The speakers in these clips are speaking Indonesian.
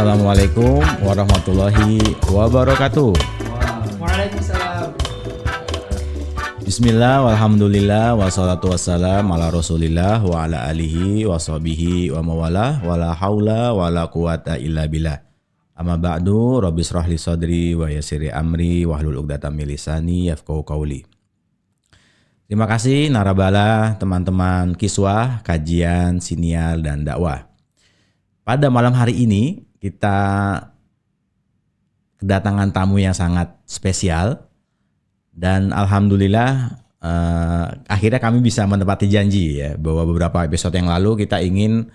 Assalamualaikum warahmatullahi wabarakatuh. Waalaikumsalam. Bismillah, walhamdulillah, wassalatu wassalam ala rasulillah wa ala alihi wa sahbihi wa mawalah wa la hawla wa la quwata illa billah. Amma ba'du, rabbi shrah li sadri wa yassir amri wahlul 'uqdatam min lisani yafqahu qawli. Terima kasih narabala, teman-teman kiswah, kajian, siniar, dan dakwah. Pada malam hari ini kita kedatangan tamu yang sangat spesial dan alhamdulillah akhirnya kami bisa menepati janji ya bahwa beberapa episode yang lalu kita ingin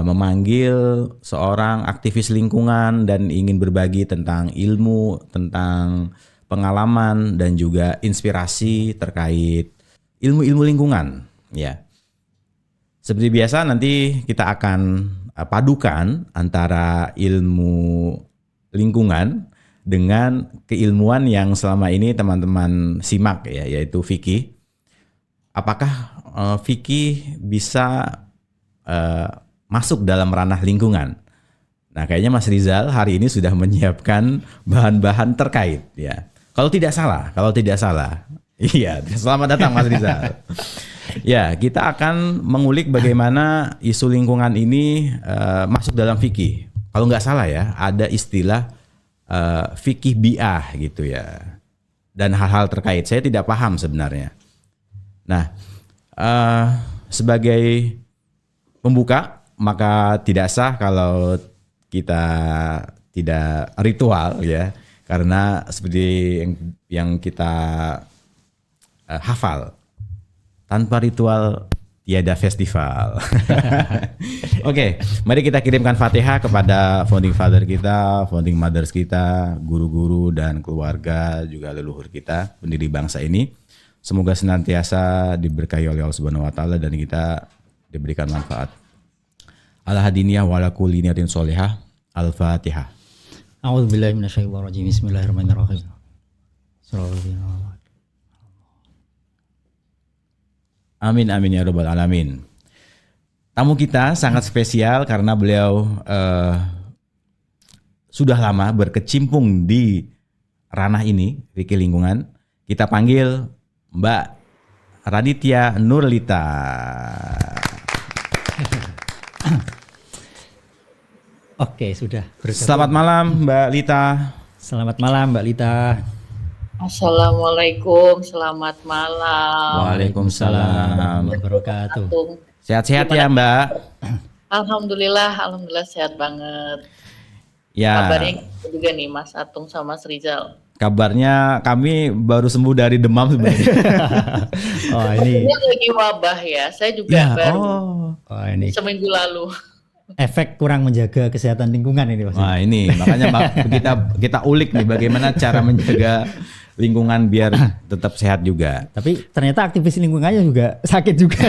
memanggil seorang aktivis lingkungan dan ingin berbagi tentang ilmu, tentang pengalaman dan juga inspirasi terkait ilmu-ilmu lingkungan ya. Seperti biasa nanti kita akan padukan antara ilmu lingkungan dengan keilmuan yang selama ini teman-teman simak ya, yaitu fikih. Apakah fikih bisa masuk dalam ranah lingkungan? Nah, kayaknya Mas Rizal hari ini sudah menyiapkan bahan-bahan terkait ya. Kalau tidak salah. Iya, selamat datang Mas Rizal. Ya, kita akan mengulik bagaimana isu lingkungan ini masuk dalam fikih. Kalau nggak salah ya, ada istilah fikih bi'ah gitu ya. Dan hal-hal terkait, saya tidak paham sebenarnya. Nah, sebagai pembuka, maka tidak sah kalau kita tidak ritual ya. Karena seperti yang kita hafal, tanpa ritual tiada festival. Oke, mari kita kirimkan Fatihah kepada founding father kita, founding mothers kita, guru-guru dan keluarga, juga leluhur kita, pendiri bangsa ini. Semoga senantiasa diberkahi oleh Allah Subhanahu wa taala dan kita diberikan manfaat. Al-hadiniyah wa ala kulli niyatin sholihah. Al-Fatihah. A'udzubillahi minasyaitonir rajim. Bismillahirrahmanirrahim. Amin amin ya rabbal alamin. Tamu kita sangat spesial karena beliau sudah lama berkecimpung di ranah ini, fikih lingkungan. Kita panggil Mbak Raditya Nurlita. Oke, sudah bergabung. Selamat malam Mbak Lita. Selamat malam Mbak Lita. Assalamualaikum, selamat malam. Waalaikumsalam warahmatullahi wabarakatuh. Sehat-sehat ya Mbak? Alhamdulillah sehat banget. Ya. Kabarnya juga nih Mas Atung sama Mas Rizal. Kabarnya kami baru sembuh dari demam sebenarnya. Oh ini. Ini lagi wabah ya, saya juga baru Ini seminggu lalu. efek kurang menjaga kesehatan lingkungan ini Mas. Wah ini makanya kita ulik nih bagaimana cara menjaga lingkungan biar tetap sehat juga. Tapi ternyata aktivis lingkungannya juga sakit juga.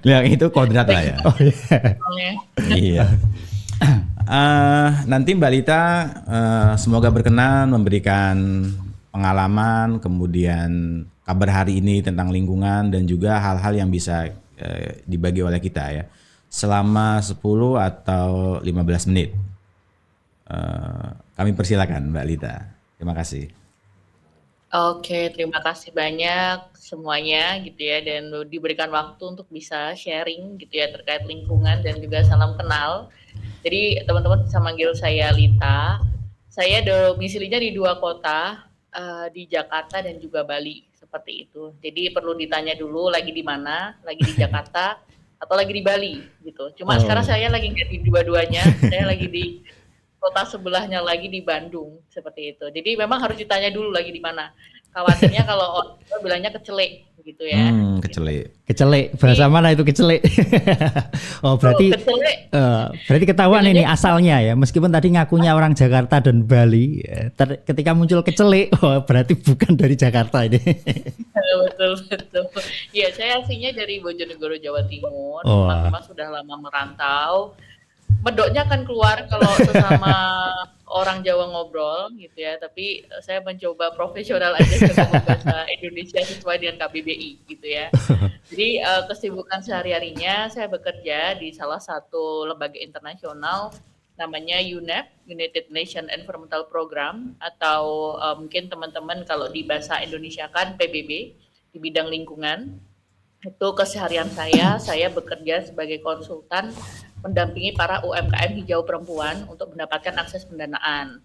Yang itu kodrat lah ya. Oh iya. Iya. Nanti Mbak Lita semoga berkenan memberikan pengalaman, kemudian kabar hari ini tentang lingkungan dan juga hal-hal yang bisa dibagi oleh kita ya. Selama 10 atau 15 menit. Kami persilakan Mbak Lita. Terima kasih. Oke, terima kasih banyak semuanya gitu ya, dan diberikan waktu untuk bisa sharing gitu ya terkait lingkungan dan juga salam kenal. Jadi teman-teman bisa manggil saya Lita. Saya domisilinya di 2 kota, di Jakarta dan juga Bali, seperti itu. Jadi perlu ditanya dulu lagi di mana, lagi di Jakarta atau lagi di Bali gitu. Cuma sekarang saya lagi nggak di dua-duanya, saya lagi di kota sebelahnya lagi di Bandung, seperti itu. Jadi memang harus ditanya dulu lagi di mana. Khawatirnya kalau orang bilangnya Kecele gitu ya. Kecele, bahasa mana itu Kecele? Oh berarti berarti ketahuan ini asalnya ya. Meskipun tadi ngakunya orang Jakarta dan Bali, ketika muncul Kecele, oh berarti bukan dari Jakarta ini. Betul. Iya, saya aslinya dari Bojonegoro, Jawa Timur. Memang sudah lama merantau. Medoknya akan keluar kalau sesama orang Jawa ngobrol gitu ya, tapi saya mencoba profesional aja ngomong bahasa Indonesia sesuai dengan KBBI gitu ya. Jadi kesibukan sehari-harinya saya bekerja di salah satu lembaga internasional namanya UNEP, United Nations Environmental Program, atau mungkin teman-teman kalau di bahasa Indonesia kan PBB di bidang lingkungan. Itu keseharian saya bekerja sebagai konsultan mendampingi para UMKM hijau perempuan untuk mendapatkan akses pendanaan.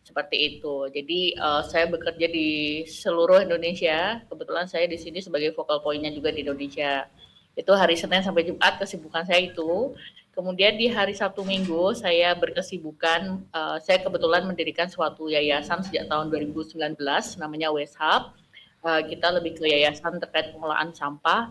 Seperti itu. Jadi saya bekerja di seluruh Indonesia. Kebetulan saya di sini sebagai focal point-nya juga di Indonesia. Itu hari Senin sampai Jumat kesibukan saya itu. Kemudian di hari Sabtu Minggu saya berkesibukan, saya kebetulan mendirikan suatu yayasan sejak tahun 2019 namanya Weshub. Kita lebih ke yayasan terkait pengelolaan sampah.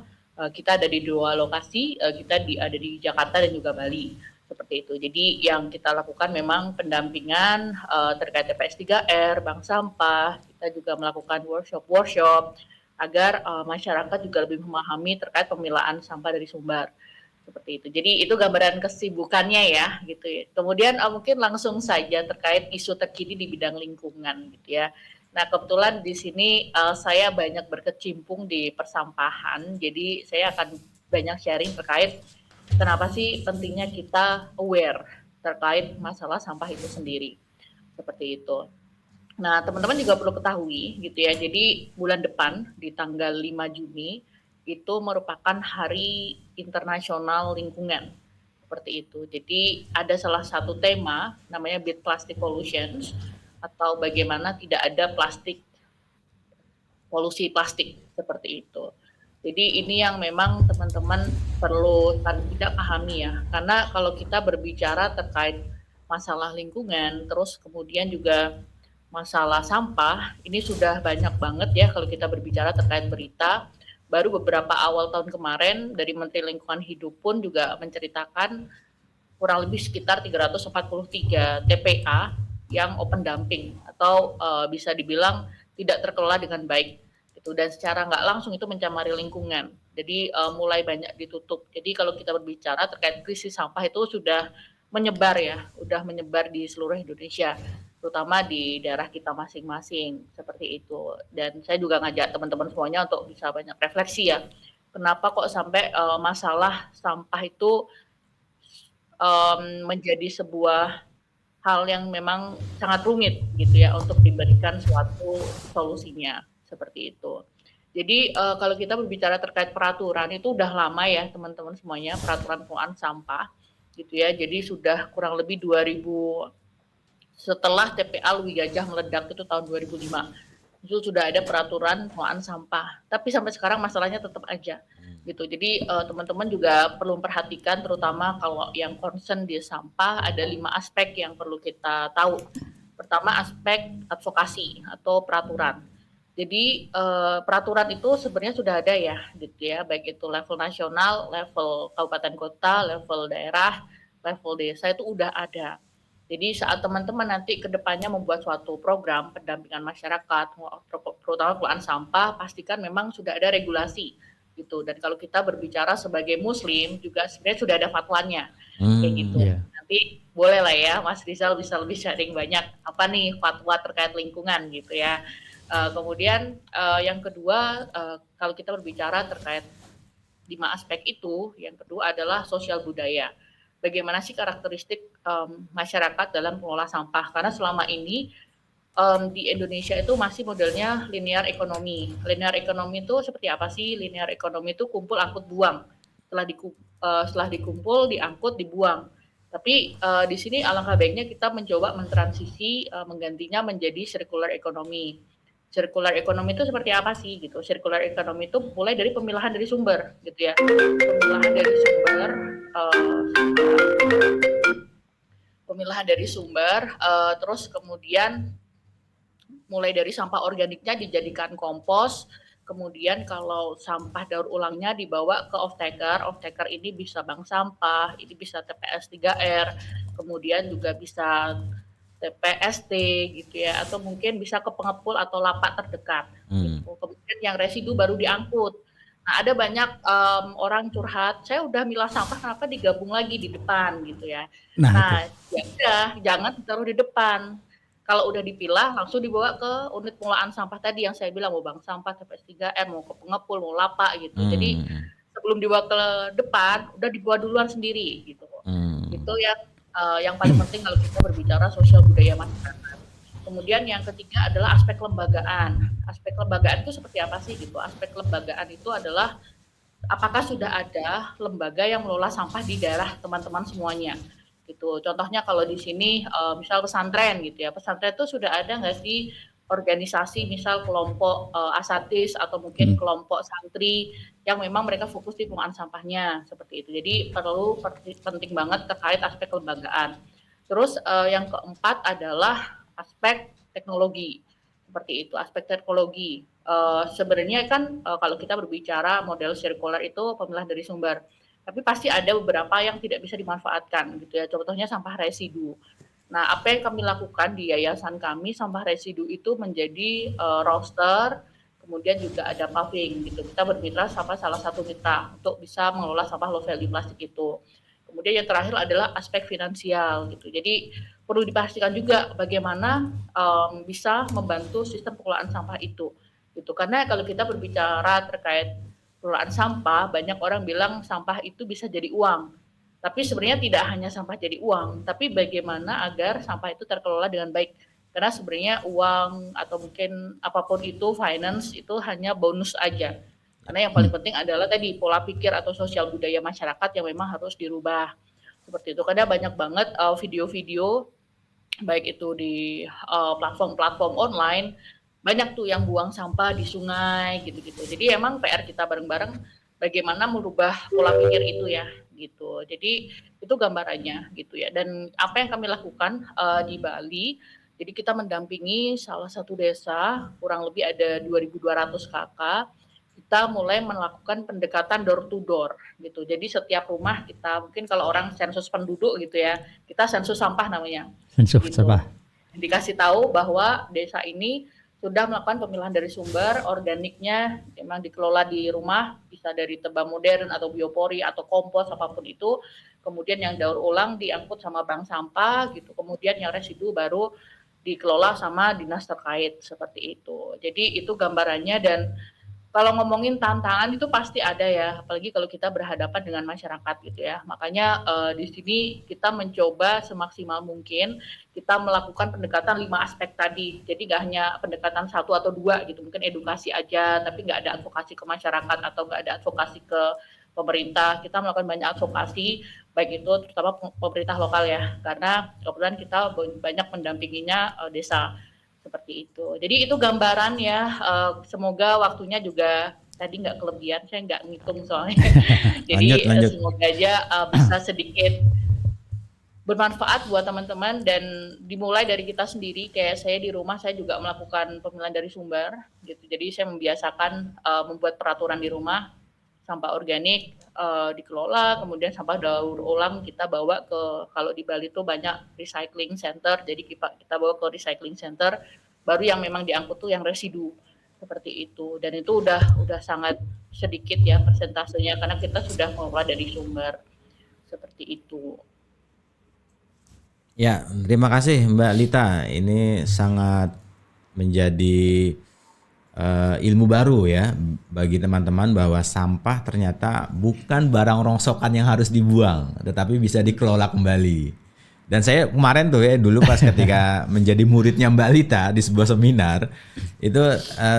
Kita ada di 2 lokasi, kita ada di Jakarta dan juga Bali. Seperti itu. Jadi yang kita lakukan memang pendampingan terkait TPS 3R, bank sampah. Kita juga melakukan workshop agar masyarakat juga lebih memahami terkait pemilahan sampah dari sumber. Seperti itu. Jadi itu gambaran kesibukannya ya, gitu ya. Kemudian mungkin langsung saja terkait isu terkini di bidang lingkungan, gitu ya. Nah, kebetulan di sini saya banyak berkecimpung di persampahan, jadi saya akan banyak sharing terkait kenapa sih pentingnya kita aware terkait masalah sampah itu sendiri. Seperti itu. Nah, teman-teman juga perlu ketahui gitu ya. Jadi bulan depan di tanggal 5 Juni itu merupakan Hari Internasional Lingkungan. Seperti itu. Jadi ada salah satu tema namanya Beat Plastic Pollution atau bagaimana tidak ada polusi plastik seperti itu. Jadi ini yang memang teman-teman perlu tidak pahami ya, karena kalau kita berbicara terkait masalah lingkungan, terus kemudian juga masalah sampah, ini sudah banyak banget ya kalau kita berbicara terkait berita. Baru beberapa awal tahun kemarin dari Menteri Lingkungan Hidup pun juga menceritakan kurang lebih sekitar 343 TPA yang open dumping atau bisa dibilang tidak terkelola dengan baik. Dan secara nggak langsung itu mencemari lingkungan. Jadi mulai banyak ditutup. Jadi kalau kita berbicara terkait krisis sampah itu sudah menyebar ya, sudah menyebar di seluruh Indonesia, terutama di daerah kita masing-masing seperti itu. Dan saya juga ngajak teman-teman semuanya untuk bisa banyak refleksi ya. Kenapa kok sampai masalah sampah itu menjadi sebuah hal yang memang sangat rumit gitu ya untuk diberikan suatu solusinya. Seperti itu. Jadi kalau kita berbicara terkait peraturan itu udah lama ya teman-teman semuanya, peraturan pengelolaan sampah gitu ya. Jadi sudah kurang lebih 2000 setelah TPA Lui Gajah meledak itu tahun 2005. Itu sudah ada peraturan pengelolaan sampah. Tapi sampai sekarang masalahnya tetap aja gitu. Jadi teman-teman juga perlu memperhatikan terutama kalau yang concern di sampah ada 5 aspek yang perlu kita tahu. Pertama aspek advokasi atau peraturan. Jadi peraturan itu sebenarnya sudah ada ya, gitu ya, baik itu level nasional, level kabupaten kota, level daerah, level desa itu udah ada. Jadi saat teman-teman nanti ke depannya membuat suatu program pendampingan masyarakat, terutama pengelolaan sampah, pastikan memang sudah ada regulasi gitu. Dan kalau kita berbicara sebagai Muslim juga sebenarnya sudah ada fatwanya, kayak gitu. Yeah. Nanti boleh lah ya, Mas Rizal bisa lebih sharing banyak apa nih fatwa terkait lingkungan gitu ya. Kemudian yang kedua kalau kita berbicara terkait 5 aspek itu, yang kedua adalah sosial budaya. Bagaimana sih karakteristik masyarakat dalam pengelola sampah? Karena selama ini di Indonesia itu masih modelnya linear ekonomi. Linear ekonomi itu seperti apa sih? Linear ekonomi itu kumpul angkut buang. Setelah dikumpul, diangkut, dibuang. Tapi di sini alangkah baiknya kita mencoba mentransisi menggantinya menjadi circular economy. Circular economy itu seperti apa sih gitu? Circular economy itu mulai dari pemilahan dari sumber gitu ya. Pemilahan dari sumber, terus kemudian mulai dari sampah organiknya dijadikan kompos, kemudian kalau sampah daur ulangnya dibawa ke off-taker ini bisa bank sampah, ini bisa TPS 3R, kemudian juga bisa TPST gitu ya, atau mungkin bisa ke pengepul atau lapak terdekat. Gitu. Kemudian yang residu baru diangkut. Nah ada banyak orang curhat, saya udah milah sampah kenapa digabung lagi di depan gitu ya. Nah ya udah jangan ditaruh di depan. Kalau udah dipilah langsung dibawa ke unit pengelolaan sampah tadi yang saya bilang mau bank sampah, TPS 3R, mau ke pengepul, mau lapak gitu. Jadi sebelum dibawa ke depan udah dibawa duluan sendiri gitu. Itu yang yang paling penting kalau kita berbicara sosial budaya masyarakat. Kemudian yang ketiga adalah aspek lembagaan. Aspek lembagaan itu seperti apa sih gitu? Aspek lembagaan itu adalah apakah sudah ada lembaga yang mengelola sampah di daerah teman-teman semuanya gitu. Contohnya kalau di sini misal pesantren gitu ya. Pesantren itu sudah ada nggak sih organisasi misal kelompok asatis atau mungkin kelompok santri yang memang mereka fokus di pengelolaan sampahnya seperti itu. Jadi penting banget terkait aspek kelembagaan. Terus yang keempat adalah aspek teknologi. Seperti itu, aspek teknologi. Sebenarnya kan kalau kita berbicara model sirkular itu pemilah dari sumber. Tapi pasti ada beberapa yang tidak bisa dimanfaatkan gitu ya. Contohnya sampah residu. Nah, apa yang kami lakukan di yayasan kami, sampah residu itu menjadi roster, kemudian juga ada paving gitu. Kita bermitra sama salah satu mitra untuk bisa mengelola sampah low value plastik itu. Kemudian yang terakhir adalah aspek finansial gitu. Jadi perlu dipastikan juga bagaimana bisa membantu sistem pengelolaan sampah itu. Gitu. Karena kalau kita berbicara terkait pengelolaan sampah, banyak orang bilang sampah itu bisa jadi uang. Tapi sebenarnya tidak hanya sampah jadi uang, tapi bagaimana agar sampah itu terkelola dengan baik. Karena sebenarnya uang atau mungkin apapun itu, finance itu hanya bonus aja. Karena yang paling penting adalah tadi pola pikir atau sosial budaya masyarakat yang memang harus dirubah. Seperti itu. Karena banyak banget video-video, baik itu di platform-platform online, banyak tuh yang buang sampah di sungai gitu-gitu. Jadi emang PR kita bareng-bareng bagaimana merubah pola pikir itu ya gitu. Jadi itu gambarannya gitu ya. Dan apa yang kami lakukan di Bali, jadi kita mendampingi salah satu desa, kurang lebih ada 2.200 kakak. Kita mulai melakukan pendekatan door to door gitu. Jadi setiap rumah kita, mungkin kalau orang sensus penduduk gitu ya, kita sensus sampah namanya. Sensus gitu. sampah. Dikasih tahu bahwa desa ini sudah melakukan pemilahan dari sumber, organiknya memang dikelola di rumah, bisa dari tebang modern atau biopori atau kompos apapun itu. Kemudian yang daur ulang diangkut sama bank sampah gitu. Kemudian yang residu baru dikelola sama dinas terkait seperti itu. Jadi itu gambarannya. Dan kalau ngomongin tantangan itu pasti ada ya, apalagi kalau kita berhadapan dengan masyarakat gitu ya. Makanya di sini kita mencoba semaksimal mungkin kita melakukan pendekatan 5 aspek tadi. Jadi nggak hanya pendekatan 1 atau 2 gitu, mungkin edukasi aja, tapi nggak ada advokasi ke masyarakat atau nggak ada advokasi ke pemerintah. Kita melakukan banyak advokasi, baik itu terutama pemerintah lokal ya, karena kebetulan kita banyak mendampinginya desa. Seperti itu. Jadi itu gambaran ya. Semoga waktunya juga tadi nggak kelebihan. Saya nggak ngitung soalnya. Jadi lanjut. semoga aja bisa sedikit bermanfaat buat teman-teman dan dimulai dari kita sendiri. Kayak saya di rumah saya juga melakukan pemilahan dari sumber. Gitu. Jadi saya membiasakan membuat peraturan di rumah. Sampah organik dikelola, kemudian sampah daur ulang kita bawa ke, kalau di Bali itu banyak recycling center, jadi kita bawa ke recycling center, baru yang memang diangkut tuh yang residu seperti itu. Dan itu udah sangat sedikit ya persentasenya karena kita sudah mengelola dari sumber seperti itu. Ya, terima kasih Mbak Lita. Ini sangat menjadi ilmu baru ya bagi teman-teman bahwa sampah ternyata bukan barang rongsokan yang harus dibuang, tetapi bisa dikelola kembali. Dan saya kemarin tuh ya dulu pas ketika menjadi muridnya Mbak Lita di sebuah seminar itu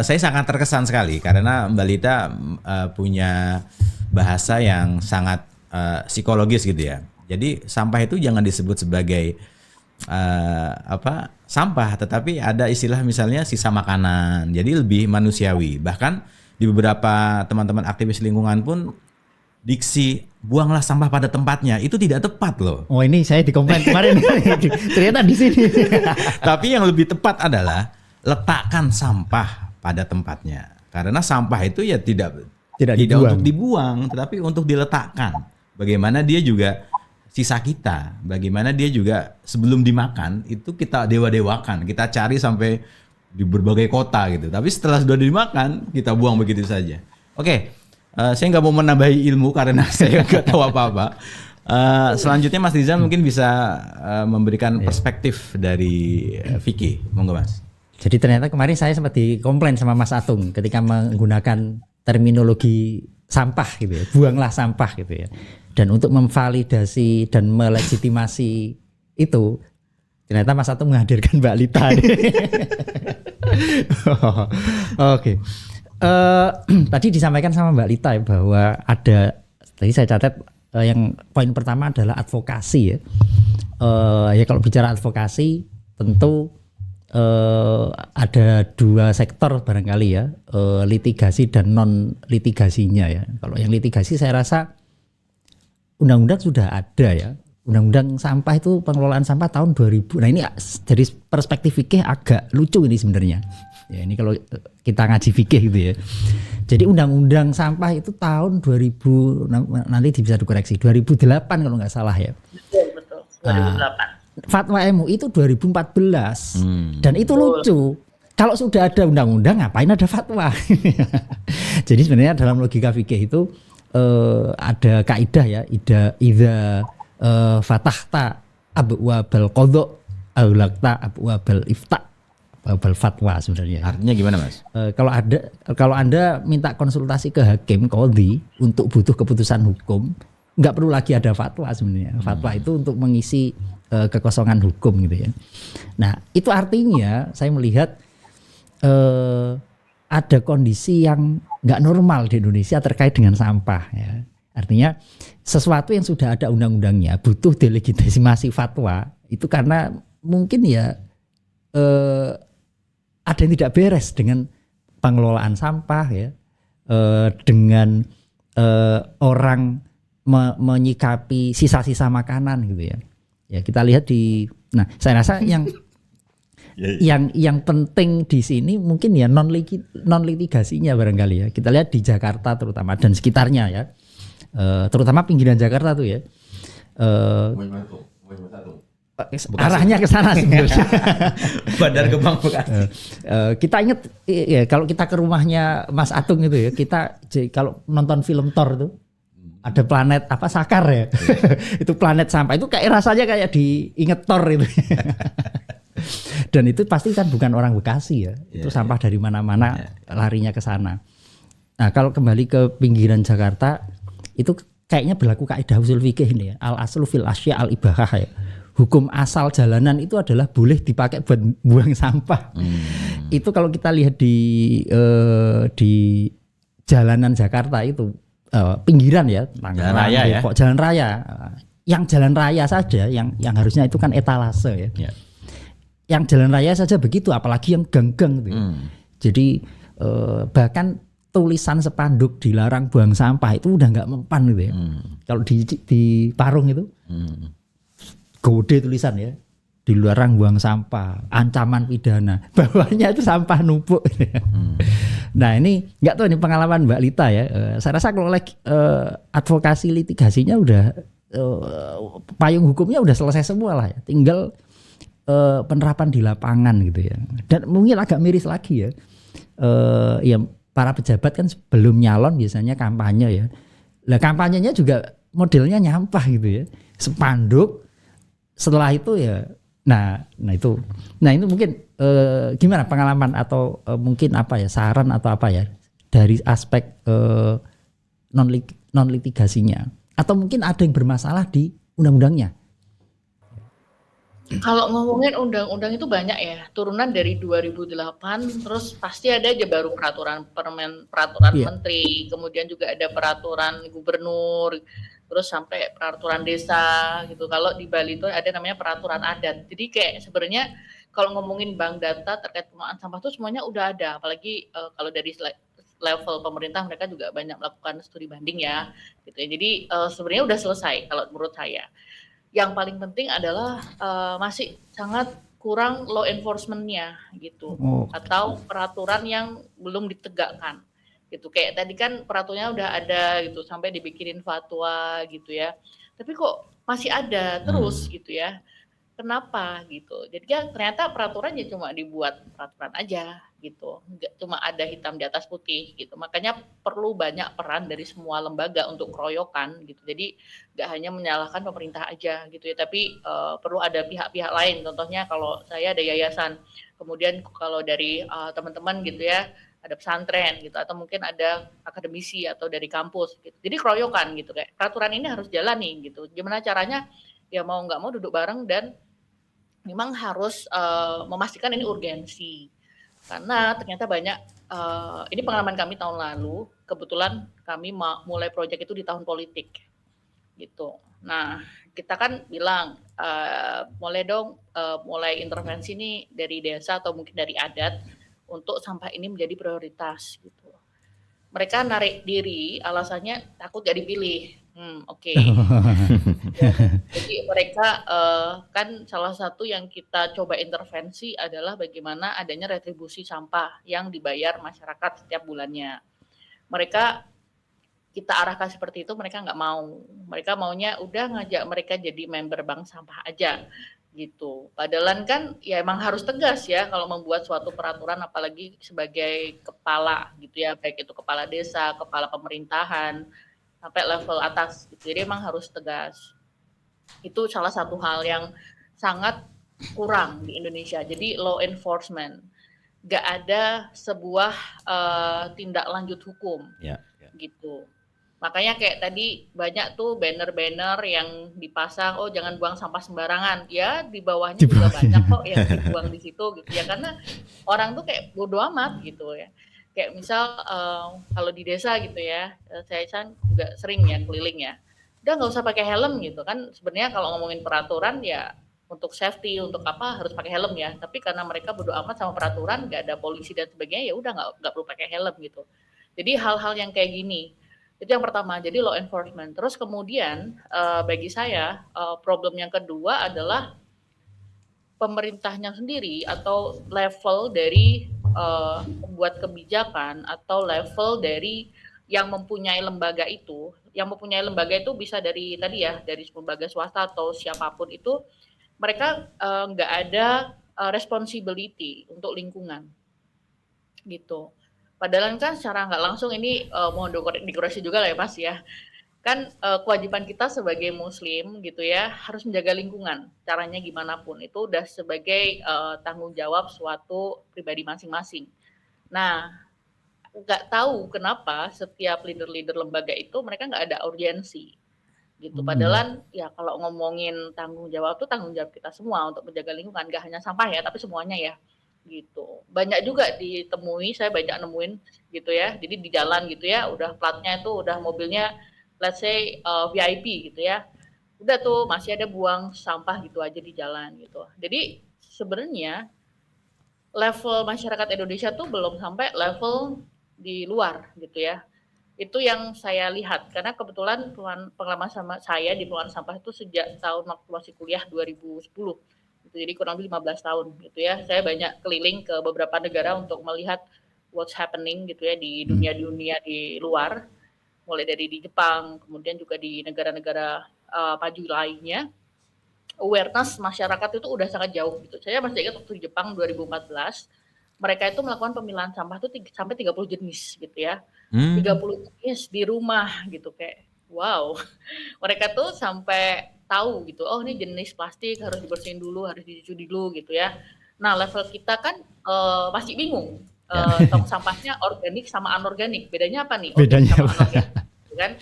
saya sangat terkesan sekali karena Mbak Lita punya bahasa yang sangat psikologis gitu ya. Jadi sampah itu jangan disebut sebagai sampah, tetapi ada istilah misalnya sisa makanan, jadi lebih manusiawi. Bahkan di beberapa teman-teman aktivis lingkungan pun diksi buanglah sampah pada tempatnya itu tidak tepat loh. Oh ini saya di komen kemarin ternyata di sini. Tapi yang lebih tepat adalah letakkan sampah pada tempatnya, karena sampah itu ya tidak untuk dibuang, tetapi untuk diletakkan. Bagaimana dia juga sisa kita, bagaimana dia juga sebelum dimakan itu kita dewa-dewakan, kita cari sampai di berbagai kota gitu. Tapi setelah sudah dimakan kita buang begitu saja. Oke, saya nggak mau menambahi ilmu karena saya nggak tahu apa-apa. Selanjutnya Mas Rizal mungkin bisa memberikan perspektif dari Vicky, monggo Mas. Jadi ternyata kemarin saya sempat dikomplain sama Mas Atung ketika menggunakan terminologi sampah gitu ya, buanglah sampah gitu ya. Dan untuk memvalidasi dan melegitimasi itu ternyata Mas Atung menghadirkan Mbak Lita. Oke. Tadi disampaikan sama Mbak Lita ya, bahwa ada, tadi saya catat yang poin pertama adalah advokasi ya. Ya kalau bicara advokasi tentu ada dua sektor barangkali ya, litigasi dan non litigasinya ya. Kalau yang litigasi saya rasa undang-undang sudah ada ya. Undang-undang sampah itu, pengelolaan sampah tahun 2000. Nah ini dari perspektif fikih agak lucu ini sebenarnya. Ya ini kalau kita ngaji fikih gitu ya. Jadi undang-undang sampah itu tahun 2000, nanti bisa dikoreksi, 2008 kalau nggak salah ya. Betul. 2008. Fatwa MUI itu 2014. Dan itu lucu. Kalau sudah ada undang-undang ngapain ada fatwa? Jadi sebenarnya dalam logika fikih itu ada kaidah ya, idza fatahta abwabal qadha aulakta abwabal ifta abwabal fatwa sebenarnya. Artinya gimana Mas? Kalau Anda minta konsultasi ke hakim qadhi untuk butuh keputusan hukum, nggak perlu lagi ada fatwa sebenarnya. Fatwa itu untuk mengisi kekosongan hukum gitu ya. Nah, itu artinya saya melihat ada kondisi yang nggak normal di Indonesia terkait dengan sampah ya. Artinya sesuatu yang sudah ada undang-undangnya butuh delegitimasi fatwa itu karena mungkin ya ada yang tidak beres dengan pengelolaan sampah ya, dengan orang menyikapi sisa-sisa makanan gitu ya. Ya kita lihat nah saya rasa yang penting di sini mungkin ya non litigasinya barangkali ya. Kita lihat di Jakarta terutama dan sekitarnya ya. Terutama pinggiran Jakarta tuh ya. Arahnya ke sana sebenarnya. Bandar Kembang Bekasi. Kita ingat ya, kalau kita ke rumahnya Mas Atung itu ya, kita kalau nonton film Thor tuh ada planet apa Sakar ya. Itu planet sampah itu kayak rasanya kayak diinget Thor itu. Dan itu pasti kan bukan orang Bekasi ya. Itu sampah dari mana-mana larinya ke sana. Nah, kalau kembali ke pinggiran Jakarta itu kayaknya berlaku kaidah usul fikih ini ya. Al aslu fil asya al ibahah ya. Hukum asal jalanan itu adalah boleh dipakai buat buang sampah. Itu kalau kita lihat di jalanan Jakarta itu pinggiran ya, jalan raya ya. Jalan raya. Yang jalan raya saja yang harusnya itu kan etalase ya. Yang jalan raya saja begitu, apalagi yang gang-gang gitu. Jadi bahkan tulisan spanduk dilarang buang sampah itu udah nggak mempan gitu ya. Kalau di Parung itu gede tulisan ya, dilarang buang sampah, ancaman pidana, bawahnya itu sampah numpuk. Nah ini nggak tahu ini pengalaman Mbak Lita ya. Saya rasa kalau advokasi litigasinya udah payung hukumnya udah selesai semua lah ya. Tinggal penerapan di lapangan gitu ya. Dan mungkin agak miris lagi ya. Ya para pejabat kan sebelum nyalon biasanya kampanye ya. Lah kampanyenya juga modelnya nyampah gitu ya. Spanduk, setelah itu ya nah itu mungkin gimana pengalaman atau mungkin apa ya saran atau apa ya dari aspek non litigasinya atau mungkin ada yang bermasalah di undang-undangnya. Kalau ngomongin undang-undang itu banyak ya, turunan dari 2008, terus pasti ada aja baru peraturan menteri, kemudian juga ada peraturan gubernur, terus sampai peraturan desa gitu. Kalau di Bali itu ada namanya peraturan adat. Jadi kayak sebenarnya kalau ngomongin bank data terkait pengelolaan sampah itu semuanya udah ada, apalagi kalau dari level pemerintah mereka juga banyak melakukan studi banding ya, gitu ya. Jadi sebenarnya udah selesai kalau menurut saya. Yang paling penting adalah masih sangat kurang law enforcement-nya gitu, atau peraturan yang belum ditegakkan gitu. Kayak tadi kan peraturannya udah ada gitu, sampai dibikinin fatwa gitu ya, tapi kok masih ada terus gitu ya. Kenapa gitu? Jadi kan ternyata peraturannya cuma dibuat peraturan aja gitu, nggak cuma ada hitam di atas putih gitu. Makanya perlu banyak peran dari semua lembaga untuk keroyokan gitu. Jadi nggak hanya menyalahkan pemerintah aja gitu ya, tapi perlu ada pihak-pihak lain. Contohnya kalau saya ada yayasan, kemudian kalau dari teman-teman gitu ya, ada pesantren gitu, atau mungkin ada akademisi atau dari kampus gitu. Jadi keroyokan gitu, kayak peraturan ini harus jalan nih gitu. Gimana caranya ya mau nggak mau duduk bareng dan memang harus memastikan ini urgensi. Karena ternyata banyak, ini pengalaman kami tahun lalu, kebetulan kami mulai proyek itu di tahun politik, gitu. Nah, kita kan bilang, mulai intervensi nih dari desa atau mungkin dari adat, untuk sampah ini menjadi prioritas, gitu. Mereka narik diri, alasannya takut gak dipilih. Oke. Jadi mereka kan salah satu yang kita coba intervensi adalah bagaimana adanya retribusi sampah yang dibayar masyarakat setiap bulannya. Mereka kita arahkan seperti itu, mereka nggak mau. Mereka maunya udah ngajak mereka jadi member bank sampah aja gitu. Padahal kan ya emang harus tegas ya kalau membuat suatu peraturan, apalagi sebagai kepala gitu ya, baik itu kepala desa, kepala pemerintahan, sampai level atas gitu. Jadi emang harus tegas. Itu salah satu hal yang sangat kurang di Indonesia. Jadi law enforcement, nggak ada sebuah tindak lanjut hukum, gitu. Makanya kayak tadi banyak tuh banner-banner yang dipasang, oh jangan buang sampah sembarangan. Ya di bawahnya juga banyak kok yang dibuang di situ gitu ya. Karena orang tuh kayak bodo amat gitu ya. Kayak misal kalau di desa gitu ya, saya kan juga sering ya keliling ya. Udah nggak usah pakai helm gitu kan. Sebenarnya kalau ngomongin peraturan ya untuk safety, untuk apa harus pakai helm ya. Tapi karena mereka bodo amat sama peraturan, nggak ada polisi dan sebagainya, ya udah nggak perlu pakai helm gitu. Jadi hal-hal yang kayak gini itu yang pertama, jadi law enforcement. Terus kemudian bagi saya problem yang kedua adalah pemerintahnya sendiri atau level dari pembuat kebijakan atau level dari yang mempunyai lembaga itu. Yang mempunyai lembaga itu bisa dari tadi ya, dari lembaga swasta atau siapapun itu, mereka nggak ada responsibility untuk lingkungan gitu. Padahal kan secara nggak langsung ini mohon dikoreksi juga lah ya Mas ya. Kan kewajiban kita sebagai muslim gitu ya harus menjaga lingkungan. Caranya gimana pun itu udah sebagai tanggung jawab suatu pribadi masing-masing. Nah, nggak tahu kenapa setiap leader-leader lembaga itu mereka nggak ada urgensi gitu. Padahal ya kalau ngomongin tanggung jawab tuh tanggung jawab kita semua untuk menjaga lingkungan, nggak hanya sampah ya, tapi semuanya ya gitu. Banyak juga ditemui, saya banyak nemuin gitu ya. Jadi di jalan gitu ya, udah platnya itu udah mobilnya let's say VIP gitu ya. Udah tuh masih ada buang sampah gitu aja di jalan gitu. Jadi sebenarnya level masyarakat Indonesia tuh belum sampai level di luar gitu ya. Itu yang saya lihat karena kebetulan pengalaman sama saya di pengelolaan sampah itu sejak tahun waktu masih kuliah 2010. Gitu. Jadi kurang lebih 15 tahun gitu ya. Saya banyak keliling ke beberapa negara untuk melihat what's happening gitu ya di dunia-dunia di luar. Mulai dari di Jepang, kemudian juga di negara-negara maju lainnya. Awareness masyarakat itu udah sangat jauh gitu. Saya masih ingat waktu di Jepang 2014, mereka itu melakukan pemilahan sampah tuh sampai 30 jenis gitu ya. 30 jenis di rumah gitu kayak wow. Mereka tuh sampai tahu gitu, oh ini jenis plastik harus dibersihin dulu, harus dicuci dulu gitu ya. Nah, level kita kan masih bingung. Tong sampahnya organik sama anorganik. Bedanya apa nih? Bedanya sama apa? anorganik, gitu kan?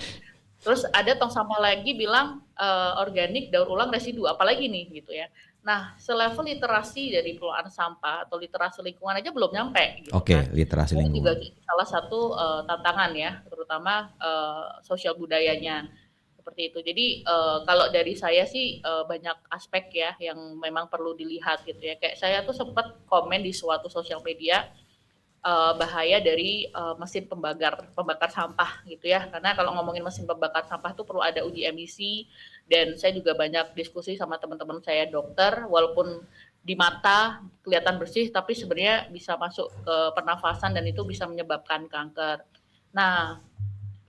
Terus ada tong sampah lagi bilang organik, daur ulang, residu, apalagi nih gitu ya. Nah, selevel literasi dari pengelolaan sampah atau literasi lingkungan aja belum nyampe gitu kan. Literasi Ini juga lingkungan. salah satu tantangan ya, terutama sosial budayanya seperti itu. Jadi kalau dari saya sih banyak aspek ya yang memang perlu dilihat gitu ya. Kayak saya tuh sempat komen di suatu sosial media bahaya dari mesin pembakar sampah gitu ya. Karena kalau ngomongin mesin pembakar sampah itu perlu ada uji emisi dan saya juga banyak diskusi sama teman-teman saya dokter, walaupun di mata kelihatan bersih tapi sebenarnya bisa masuk ke pernafasan dan itu bisa menyebabkan kanker. Nah,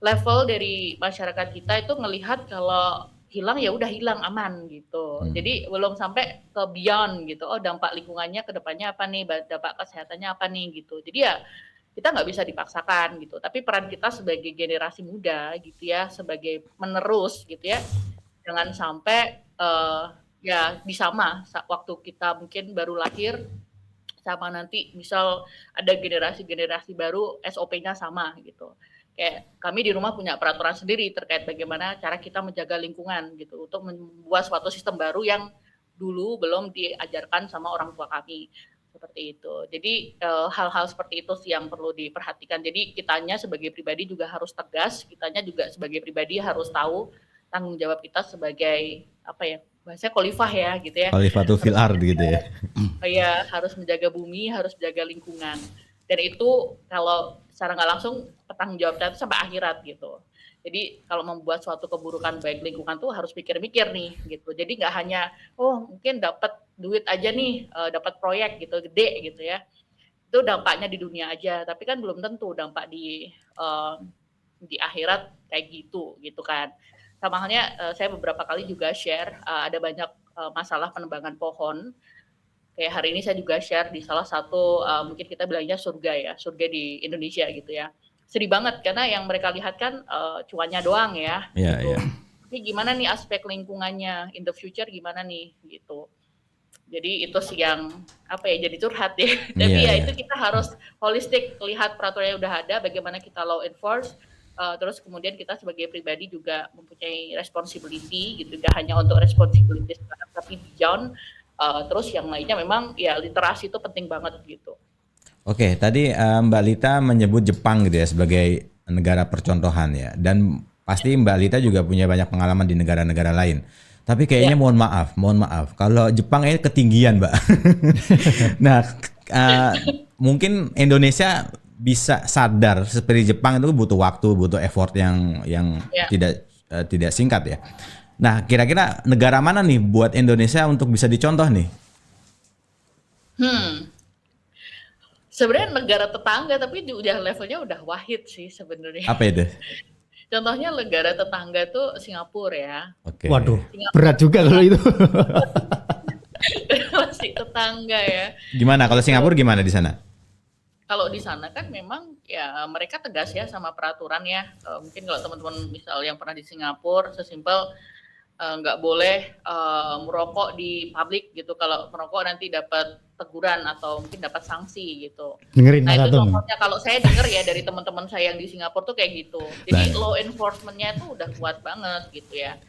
level dari masyarakat kita itu ngelihat kalau hilang ya udah hilang aman gitu. Jadi belum sampai ke beyond gitu. Oh dampak lingkungannya ke depannya apa nih, dampak kesehatannya apa nih gitu. Jadi ya kita nggak bisa dipaksakan gitu. Tapi peran kita sebagai generasi muda gitu ya, sebagai menerus gitu ya, jangan sampai ya disama waktu kita mungkin baru lahir sama nanti misal ada generasi-generasi baru SOP-nya sama gitu. kayak kami di rumah punya peraturan sendiri terkait bagaimana cara kita menjaga lingkungan gitu untuk membuat suatu sistem baru yang dulu belum diajarkan sama orang tua kami seperti itu. Jadi hal-hal seperti itu sih yang perlu diperhatikan. Jadi kitanya sebagai pribadi juga harus tegas, kitanya juga sebagai pribadi harus tahu tanggung jawab kita sebagai apa ya? Bahasanya khalifah ya gitu ya. Khalifatul fil ard gitu ya. Iya, harus menjaga bumi, harus menjaga lingkungan. Dan itu kalau secara nggak langsung bertanggung jawabnya itu sampai akhirat gitu. Jadi kalau membuat suatu keburukan baik lingkungan tuh harus pikir-mikir nih gitu. Jadi nggak hanya mungkin dapat duit aja nih, dapat proyek gitu gede gitu ya. Itu dampaknya di dunia aja, tapi kan belum tentu dampak di akhirat kayak gitu kan. Sama halnya saya beberapa kali juga share ada banyak masalah penebangan pohon. Kayak hari ini saya juga share di salah satu mungkin kita bilangnya surga di Indonesia gitu ya. Sedih banget karena yang mereka lihat kan cuannya doang ya. Iya, Gitu. iya. Tapi gimana nih aspek lingkungannya in the future gimana nih gitu. Jadi itu sih yang apa ya jadi curhat ya. Tapi Iya, ya iya. itu kita harus holistik lihat peraturan yang udah ada, bagaimana kita law enforce. Terus kemudian kita sebagai pribadi juga mempunyai responsibility gitu, gak hanya untuk responsibility sekarang, tapi beyond. Terus yang lainnya memang ya literasi itu penting banget gitu. Oke, tadi Mbak Lita menyebut Jepang gitu ya sebagai negara percontohan ya. Dan pasti Mbak Lita juga punya banyak pengalaman di negara-negara lain. Tapi kayaknya Ya. mohon maaf. Kalau Jepang ini ketinggian, Mbak. Nah, mungkin Indonesia bisa sadar seperti Jepang itu butuh waktu, butuh effort yang Ya. tidak singkat ya. Nah, kira-kira negara mana nih buat Indonesia untuk bisa dicontoh nih? Sebenarnya negara tetangga tapi udah levelnya udah wahid sih sebenarnya. Apa itu? Contohnya negara tetangga tuh Singapura ya. Oke. Waduh, Singapura berat juga kalau itu. masih tetangga ya. Gimana kalau Singapura gimana di sana? Kalau di sana kan memang ya mereka tegas ya sama peraturan ya. Mungkin kalau teman-teman misal yang pernah di Singapura, sesimpel nggak boleh merokok di publik gitu. Kalau merokok nanti dapat teguran atau mungkin dapat sanksi gitu. Dengerin Nah Mas itu Atung. contohnya kalau saya dengar ya dari teman-teman saya yang di Singapura tuh kayak gitu. Jadi law enforcement-nya itu udah kuat banget gitu ya.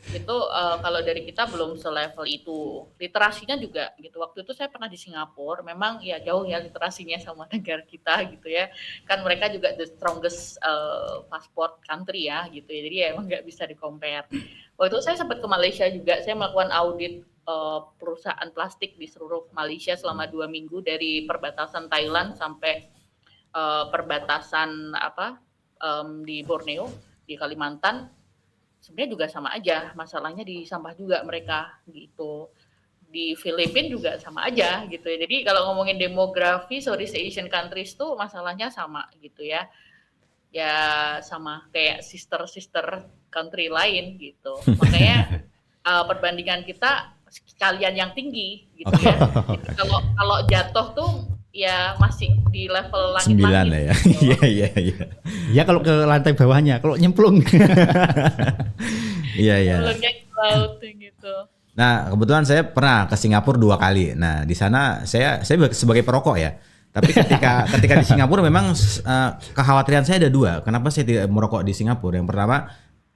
Itu kalau dari kita belum selevel itu. Literasinya juga gitu. Waktu itu saya pernah di Singapura, memang ya jauh ya literasinya sama negara kita gitu ya. Kan mereka juga the strongest passport country ya gitu ya. Jadi ya emang nggak bisa di-compare. Waktu itu saya sempat ke Malaysia juga, saya melakukan audit perusahaan plastik di seluruh Malaysia selama 2 minggu dari perbatasan Thailand sampai perbatasan di Borneo, di Kalimantan. Sebenarnya juga sama aja, masalahnya di sampah juga mereka gitu. Di Filipina juga sama aja gitu ya. Jadi kalau ngomongin demografi Southeast Asian countries tuh masalahnya sama gitu ya. Ya sama kayak sister country lain gitu. Makanya perbandingan kita sekalian yang tinggi gitu ya. Jadi kalau jatuh tuh ya masih di level 9 langit-langit. lah ya. Gitu. Iya. Ya kalau ke lantai bawahnya, kalau nyemplung. Iya. Belumnya ke laut gitu. Nah, kebetulan saya pernah ke Singapura 2 kali. Nah, di sana saya sebagai perokok ya. Tapi ketika di Singapura memang kekhawatiran saya ada 2. Kenapa saya tidak merokok di Singapura? Yang pertama,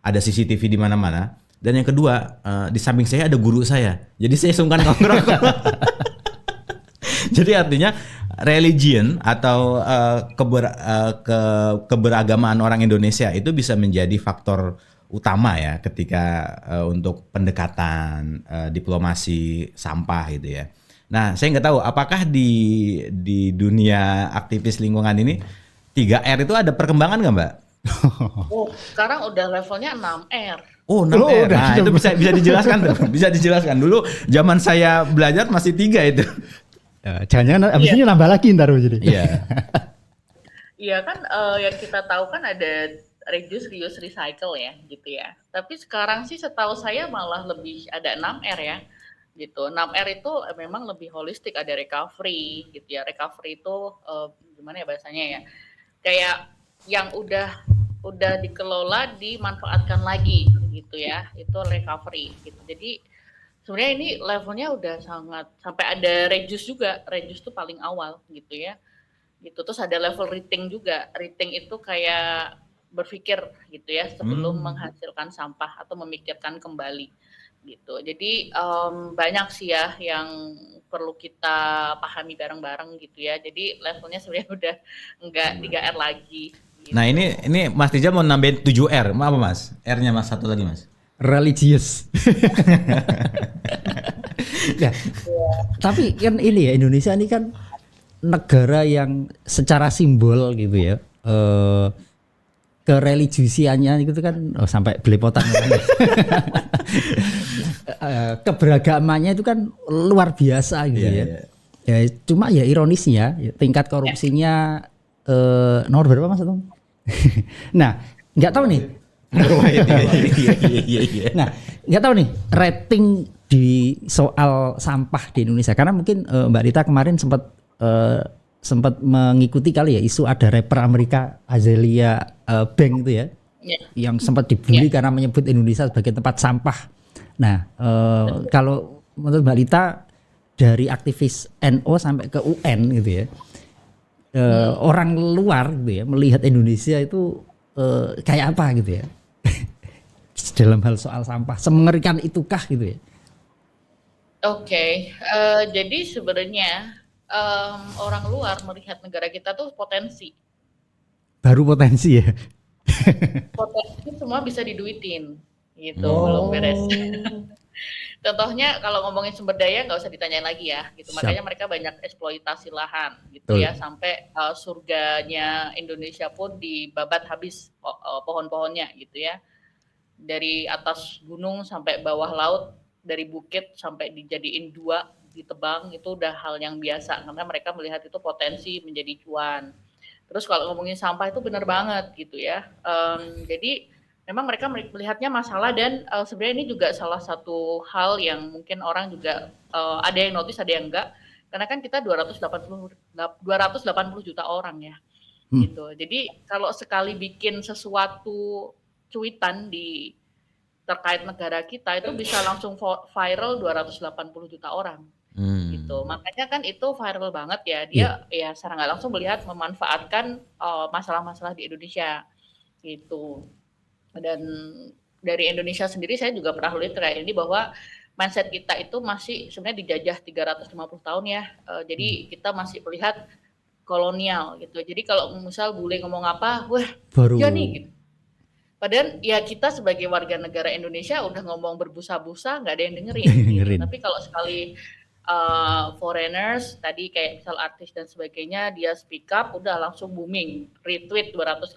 ada CCTV di mana-mana. Dan yang kedua, di samping saya ada guru saya. Jadi saya sungkan kalau ngerokok. Jadi artinya religion atau keberagamaan orang Indonesia itu bisa menjadi faktor utama ya ketika untuk pendekatan diplomasi sampah gitu ya. Nah, saya nggak tahu apakah di dunia aktivis lingkungan ini 3R itu ada perkembangan nggak, Mbak? Sekarang udah levelnya 6R. Oh, 6R. udah Nah, itu bisa dijelaskan tuh. Bisa dijelaskan. Dulu zaman saya belajar masih 3 itu. Jangan-jangan abis ini nambah lagi ntar jadi. Iya. Iya kan yang kita tahu kan ada reduce, reuse, recycle ya gitu ya. Tapi sekarang sih setahu saya malah lebih ada 6R ya gitu. 6R itu memang lebih holistik, ada recovery gitu ya. Recovery itu gimana ya bahasanya ya? Kayak yang udah dikelola dimanfaatkan lagi gitu ya. Itu recovery gitu. Jadi sebenarnya ini levelnya udah sangat sampai ada reduce juga. Reduce itu paling awal gitu ya. Gitu. Terus ada level rating juga. Rating itu kayak berpikir gitu ya sebelum menghasilkan sampah atau memikirkan kembali gitu. Jadi banyak sih ya yang perlu kita pahami bareng-bareng gitu ya. Jadi levelnya sebenarnya udah enggak 3R lagi. Gitu. Nah ini Mas Tija mau nambahin 7R, apa Mas? R-nya Mas satu lagi Mas. Religius. Nah, tapi kan ini ya, Indonesia ini kan negara yang secara simbol gitu ya, kereligiusiannya itu kan sampai belepotan. Keberagamannya itu kan luar biasa gitu ya. Ya cuma ya ironisnya tingkat korupsinya nomor berapa Mas Atung? Nah, nggak tahu nih. Nah, nggak tahu nih rating di soal sampah di Indonesia, karena mungkin Mbak Rita kemarin sempat mengikuti kali ya isu ada rapper Amerika Azealia Bank itu ya, yang sempat dibully karena menyebut Indonesia sebagai tempat sampah. Nah, kalau menurut Mbak Rita dari aktivis NO sampai ke UN gitu ya, orang luar gitu ya melihat Indonesia itu kayak apa gitu ya dalam hal soal sampah, semengerikan itukah gitu ya? Oke, jadi sebenarnya orang luar melihat negara kita tuh potensi. Baru potensi ya? Potensi semua bisa diduitin, gitu belum beres. Contohnya kalau ngomongin sumber daya nggak usah ditanyain lagi ya, gitu. Makanya mereka banyak eksploitasi lahan, gitu ya, sampai surganya Indonesia pun dibabat habis pohon-pohonnya, gitu ya. Dari atas gunung sampai bawah laut, dari bukit sampai dijadiin 2, ditebang, itu udah hal yang biasa karena mereka melihat itu potensi menjadi cuan. Terus kalau ngomongin sampah itu benar banget gitu ya. Jadi memang mereka melihatnya masalah dan sebenarnya ini juga salah satu hal yang mungkin orang juga ada yang notice ada yang enggak, karena kan kita 280 juta orang ya. Gitu. Jadi kalau sekali bikin sesuatu cuitan di terkait negara kita itu bisa langsung viral 280 juta orang. Gitu. Makanya kan itu viral banget ya. Dia ya secara nggak langsung melihat memanfaatkan masalah-masalah di Indonesia gitu. Dan dari Indonesia sendiri saya juga pernah lihat kayak ini bahwa mindset kita itu masih sebenarnya dijajah 350 tahun ya. Jadi kita masih melihat kolonial gitu. Jadi kalau misal bule ngomong apa, wah baru ya nih gitu. Padahal ya kita sebagai warga negara Indonesia udah ngomong berbusa-busa nggak ada yang dengerin. Gitu. Tapi kalau sekali foreigners tadi kayak misal artis dan sebagainya dia speak up udah langsung booming, retweet 280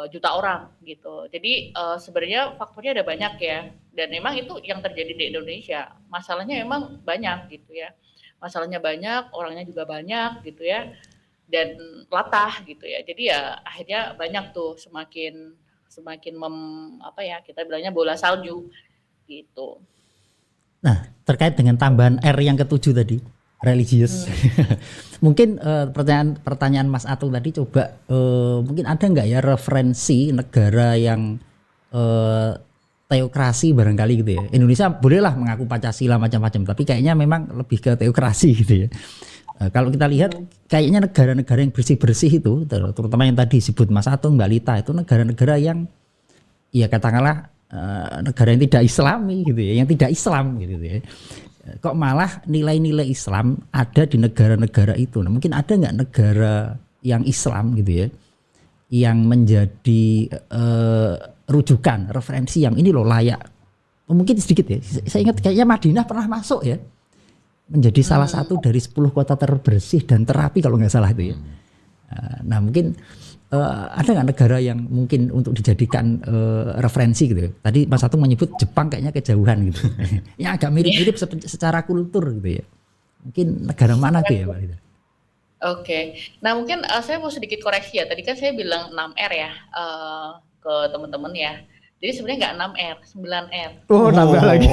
juta orang gitu. Jadi sebenarnya faktornya ada banyak ya. Dan memang itu yang terjadi di Indonesia. Masalahnya memang banyak gitu ya. Masalahnya banyak, orangnya juga banyak gitu ya. Dan latah gitu ya. Jadi ya akhirnya banyak tuh semakin kita bilangnya bola salju gitu. Nah, terkait dengan tambahan R yang ketujuh tadi, religius. Mungkin pertanyaan Mas Atung tadi coba mungkin ada nggak ya referensi negara yang teokrasi barangkali gitu ya. Indonesia bolehlah mengaku Pancasila macam-macam, tapi kayaknya memang lebih ke teokrasi gitu ya. Kalau kita lihat kayaknya negara-negara yang bersih-bersih itu, terutama yang tadi disebut Mas Atung, Mbak Lita, itu negara-negara yang ya katakanlah negara yang tidak Islami gitu ya, yang tidak Islam gitu ya. Kok malah nilai-nilai Islam ada di negara-negara itu. Nah, mungkin ada nggak negara yang Islam gitu ya, yang menjadi rujukan, referensi yang ini loh layak. Mungkin sedikit ya, saya ingat kayaknya Madinah pernah masuk ya, menjadi salah satu dari 10 kota terbersih dan terapi kalau nggak salah itu ya. Nah mungkin ada nggak negara yang mungkin untuk dijadikan referensi gitu ya? Tadi Mas Atung menyebut Jepang kayaknya kejauhan gitu. Ya agak mirip-mirip secara kultur gitu ya. Mungkin negara mana tuh ya Mbak Rita? Oke. Nah mungkin saya mau sedikit koreksi ya. Tadi kan saya bilang 6R ya ke teman-teman ya. Jadi sebenarnya nggak 6R, 9R. Oh, nambah lagi.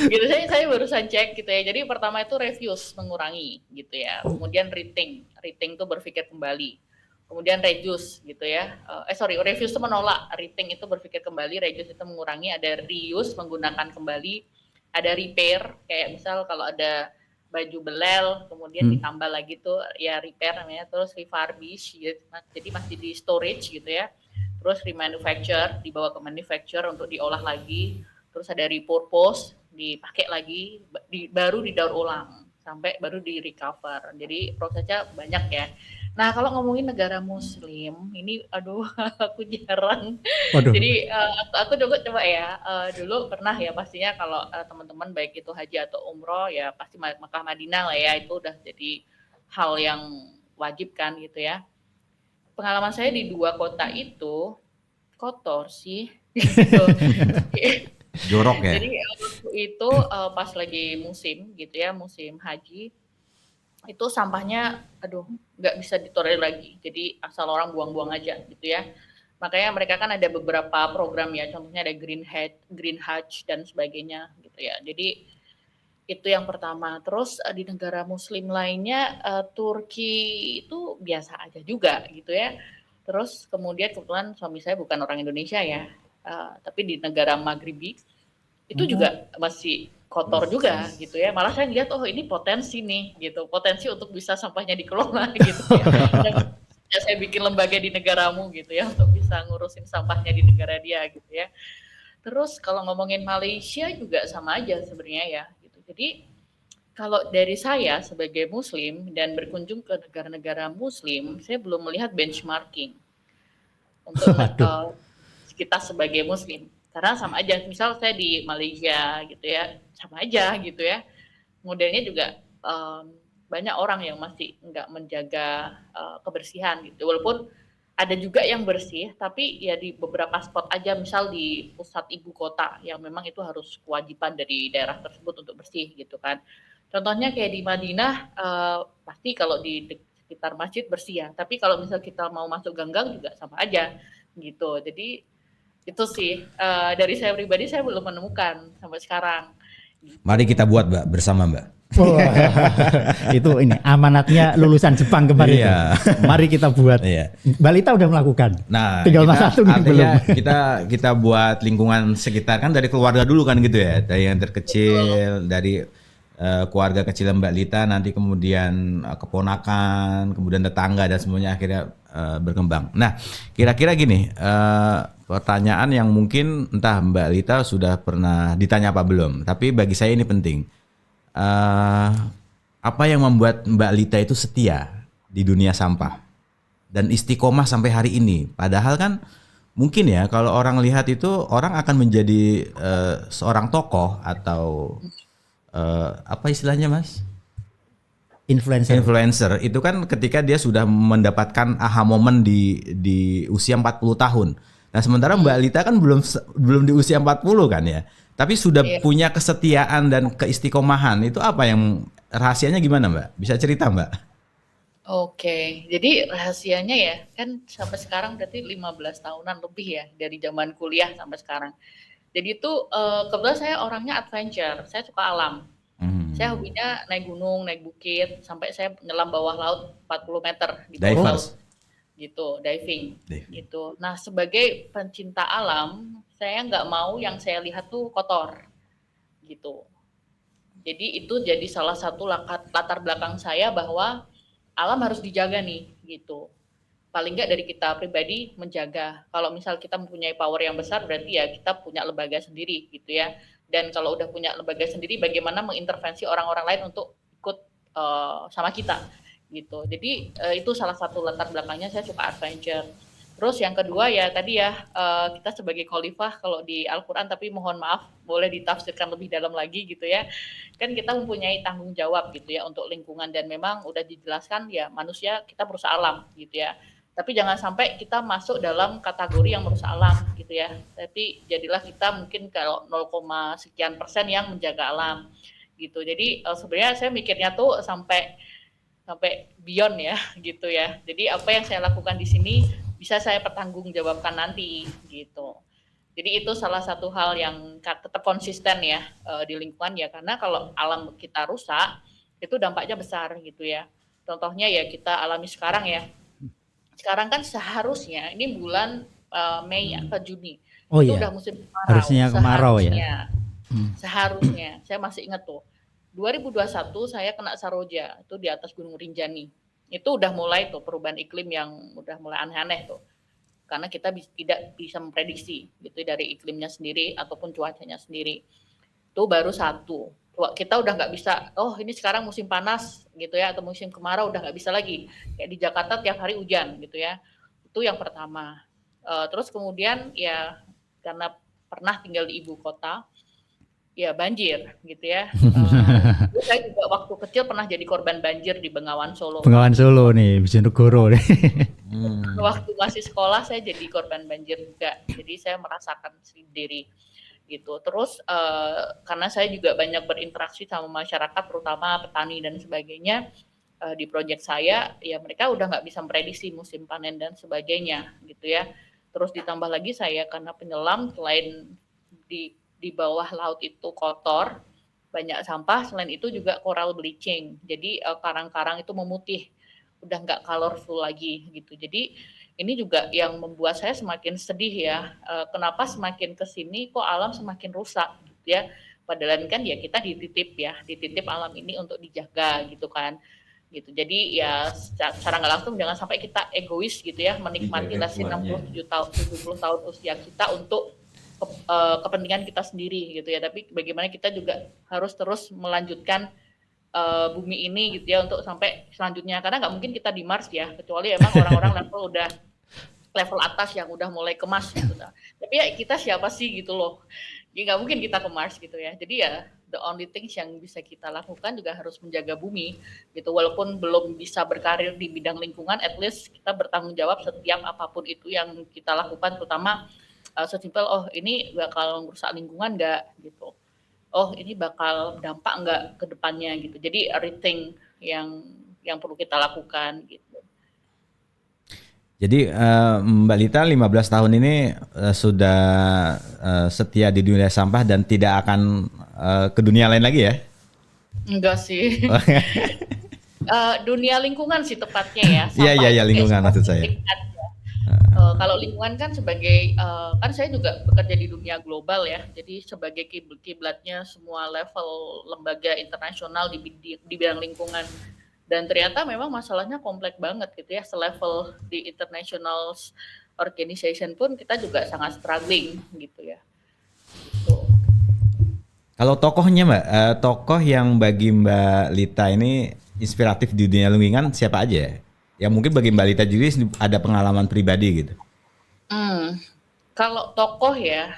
Gitu saya barusan cek gitu ya. Jadi pertama itu refuse, mengurangi gitu ya. Kemudian rethink itu berpikir kembali. Kemudian reduce gitu ya. Refuse itu menolak, rethink itu berpikir kembali, reduce itu mengurangi, ada reuse menggunakan kembali, ada repair kayak misal kalau ada baju belel, kemudian ditambah lagi tuh ya repair namanya, terus refurbish gitu. Jadi masih di storage gitu ya. Terus remanufacture, dibawa ke manufacture untuk diolah lagi. Terus ada repurpose, dipakai lagi, baru didaur ulang sampai baru di recover. Jadi prosesnya banyak ya. Nah, kalau ngomongin negara muslim, ini aduh aku jarang. Waduh. Jadi aku coba ya, dulu pernah ya pastinya kalau teman-teman baik itu haji atau umroh ya pasti Makkah Madinah lah ya, itu udah jadi hal yang wajib kan gitu ya. Pengalaman saya di 2 kota itu kotor sih gitu. Jorok ya. Jadi waktu itu pas lagi musim gitu ya, musim haji, itu sampahnya aduh nggak bisa ditolerir lagi. Jadi asal orang buang-buang aja gitu ya. Makanya mereka kan ada beberapa program ya, contohnya ada Green Hajj dan sebagainya gitu ya. Jadi itu yang pertama. Terus di negara muslim lainnya Turki itu biasa aja juga gitu ya. Terus kemudian kebetulan suami saya bukan orang Indonesia ya, tapi di negara Maghribi itu juga masih kotor juga gitu ya. Malah saya lihat oh ini potensi nih gitu, potensi untuk bisa sampahnya dikelola gitu ya. Dan ya saya bikin lembaga di negaramu gitu ya untuk bisa ngurusin sampahnya di negara dia gitu ya. Terus kalau ngomongin Malaysia juga sama aja sebenarnya ya gitu. Jadi kalau dari saya sebagai muslim dan berkunjung ke negara-negara muslim, saya belum melihat benchmarking untuk kita sebagai muslim. Karena sama aja, misal saya di Malaysia gitu ya, sama aja gitu ya. Modelnya juga banyak orang yang masih nggak menjaga kebersihan gitu. Walaupun ada juga yang bersih, tapi ya di beberapa spot aja, misal di pusat ibu kota yang memang itu harus kewajiban dari daerah tersebut untuk bersih gitu kan. Contohnya kayak di Madinah, pasti kalau di sekitar masjid bersih ya. Tapi kalau misal kita mau masuk ganggang juga sama aja gitu. Jadi itu sih dari saya pribadi saya belum menemukan sampai sekarang. Mari kita buat Mbak bersama Mbak. Itu ini amanatnya lulusan Jepang kemarin. Iya. Mari kita buat. Iya. Mbak Lita udah melakukan. Nah, tinggal Mas Satu nih belum. Kita buat lingkungan sekitar kan dari keluarga dulu kan gitu ya, dari yang terkecil, dari keluarga kecil Mbak Lita, nanti kemudian keponakan, kemudian tetangga dan semuanya akhirnya berkembang. Nah, kira-kira gini, pertanyaan yang mungkin entah Mbak Lita sudah pernah ditanya apa belum, tapi bagi saya ini penting. Apa yang membuat Mbak Lita itu setia di dunia sampah dan istiqomah sampai hari ini? Padahal kan mungkin ya kalau orang lihat itu orang akan menjadi seorang tokoh atau apa istilahnya Mas? Influencer itu kan ketika dia sudah mendapatkan aha moment di usia 40 tahun. Nah, sementara Mbak Lita kan belum di usia 40 kan ya. Tapi sudah punya kesetiaan dan keistiqomahan. Itu apa yang rahasianya gimana Mbak? Bisa cerita Mbak? Oke, jadi rahasianya ya kan sampai sekarang berarti 15 tahunan lebih ya dari zaman kuliah sampai sekarang. Jadi itu kebetulan saya orangnya adventure, saya suka alam. Saya hobinya naik gunung, naik bukit, sampai saya nyelam bawah laut 40 meter di bawah laut. Gitu, diving. Gitu. Nah, sebagai pencinta alam, saya nggak mau yang saya lihat tuh kotor. Gitu. Jadi itu jadi salah satu latar belakang saya bahwa alam harus dijaga nih, gitu. Paling nggak dari kita pribadi menjaga. Kalau misal kita mempunyai power yang besar, berarti ya kita punya lembaga sendiri, gitu ya. Dan kalau udah punya lembaga sendiri, bagaimana mengintervensi orang-orang lain untuk ikut sama kita, gitu. Jadi itu salah satu latar belakangnya saya suka adventure. Terus yang kedua ya tadi ya kita sebagai khalifah kalau di Al-Quran, tapi mohon maaf boleh ditafsirkan lebih dalam lagi gitu ya. Kan kita mempunyai tanggung jawab gitu ya untuk lingkungan, dan memang udah dijelaskan ya manusia kita merusak alam gitu ya. Tapi jangan sampai kita masuk dalam kategori yang merusak alam gitu ya. Tapi jadilah kita mungkin kalau 0, sekian persen yang menjaga alam gitu. Jadi sebenarnya saya mikirnya tuh sampai beyond ya gitu ya. Jadi apa yang saya lakukan di sini bisa saya pertanggungjawabkan nanti gitu. Jadi itu salah satu hal yang tetap konsisten ya di lingkungan ya, karena kalau alam kita rusak itu dampaknya besar gitu ya. Contohnya ya kita alami sekarang ya. Sekarang kan seharusnya ini bulan Mei atau Juni. Itu udah musim kemarau. Harusnya kemarau ya. Seharusnya. Saya masih ingat tuh. 2021 saya kena Saroja, itu di atas Gunung Rinjani. Itu udah mulai tuh perubahan iklim yang udah mulai aneh-aneh tuh. Karena kita tidak bisa memprediksi gitu dari iklimnya sendiri ataupun cuacanya sendiri. Itu baru satu. Kita udah nggak bisa, oh ini sekarang musim panas gitu ya, atau musim kemarau udah nggak bisa lagi. Kayak di Jakarta tiap hari hujan gitu ya. Itu yang pertama. Terus kemudian ya karena pernah tinggal di ibu kota, ya banjir gitu ya. Saya juga waktu kecil pernah jadi korban banjir di Bengawan Solo. Bengawan Solo nih, Bojonegoro nih. Waktu masih sekolah saya jadi korban banjir juga. Jadi saya merasakan sendiri gitu. Terus karena saya juga banyak berinteraksi sama masyarakat, terutama petani dan sebagainya di proyek saya, ya mereka udah nggak bisa memprediksi musim panen dan sebagainya gitu ya. Terus ditambah lagi saya karena penyelam, selain di bawah laut itu kotor, banyak sampah, selain itu juga coral bleaching. Jadi karang-karang itu memutih, udah nggak colorful lagi gitu. Jadi ini juga yang membuat saya semakin sedih ya. Kenapa semakin kesini kok alam semakin rusak gitu ya. Padahal kan ya kita dititip alam ini untuk dijaga gitu kan. Gitu. Jadi ya secara nggak langsung jangan sampai kita egois gitu ya, menikmati lesnya 70 tahun usia kita untuk kepentingan kita sendiri gitu ya, tapi bagaimana kita juga harus terus melanjutkan bumi ini gitu ya untuk sampai selanjutnya, karena nggak mungkin kita di Mars ya, kecuali emang orang-orang level atas yang udah mulai ke Mars gitu. Tapi ya kita siapa sih gitu loh, jadi nggak mungkin kita ke Mars gitu ya. Jadi ya the only things yang bisa kita lakukan juga harus menjaga bumi gitu, walaupun belum bisa berkarir di bidang lingkungan, at least kita bertanggung jawab setiap apapun itu yang kita lakukan, terutama sesimpel ini bakal merusak lingkungan nggak gitu, ini bakal dampak nggak ke depannya gitu. Jadi everything yang perlu kita lakukan gitu. Jadi Mbak Lita 15 tahun ini sudah setia di dunia sampah dan tidak akan ke dunia lain lagi ya? Enggak sih. Dunia lingkungan sih tepatnya ya. Iya lingkungan maksud saya. Kalau lingkungan kan sebagai kan saya juga bekerja di dunia global ya, jadi sebagai kiblatnya semua level lembaga internasional di bidang lingkungan, dan ternyata memang masalahnya kompleks banget gitu ya, selevel di international organization pun kita juga sangat struggling gitu ya. Gitu. Kalau tokohnya Mbak, tokoh yang bagi Mbak Lita ini inspiratif di dunia lingkungan siapa aja ya? Ya mungkin bagi Mbak Lita juga ada pengalaman pribadi gitu. Kalau tokoh ya,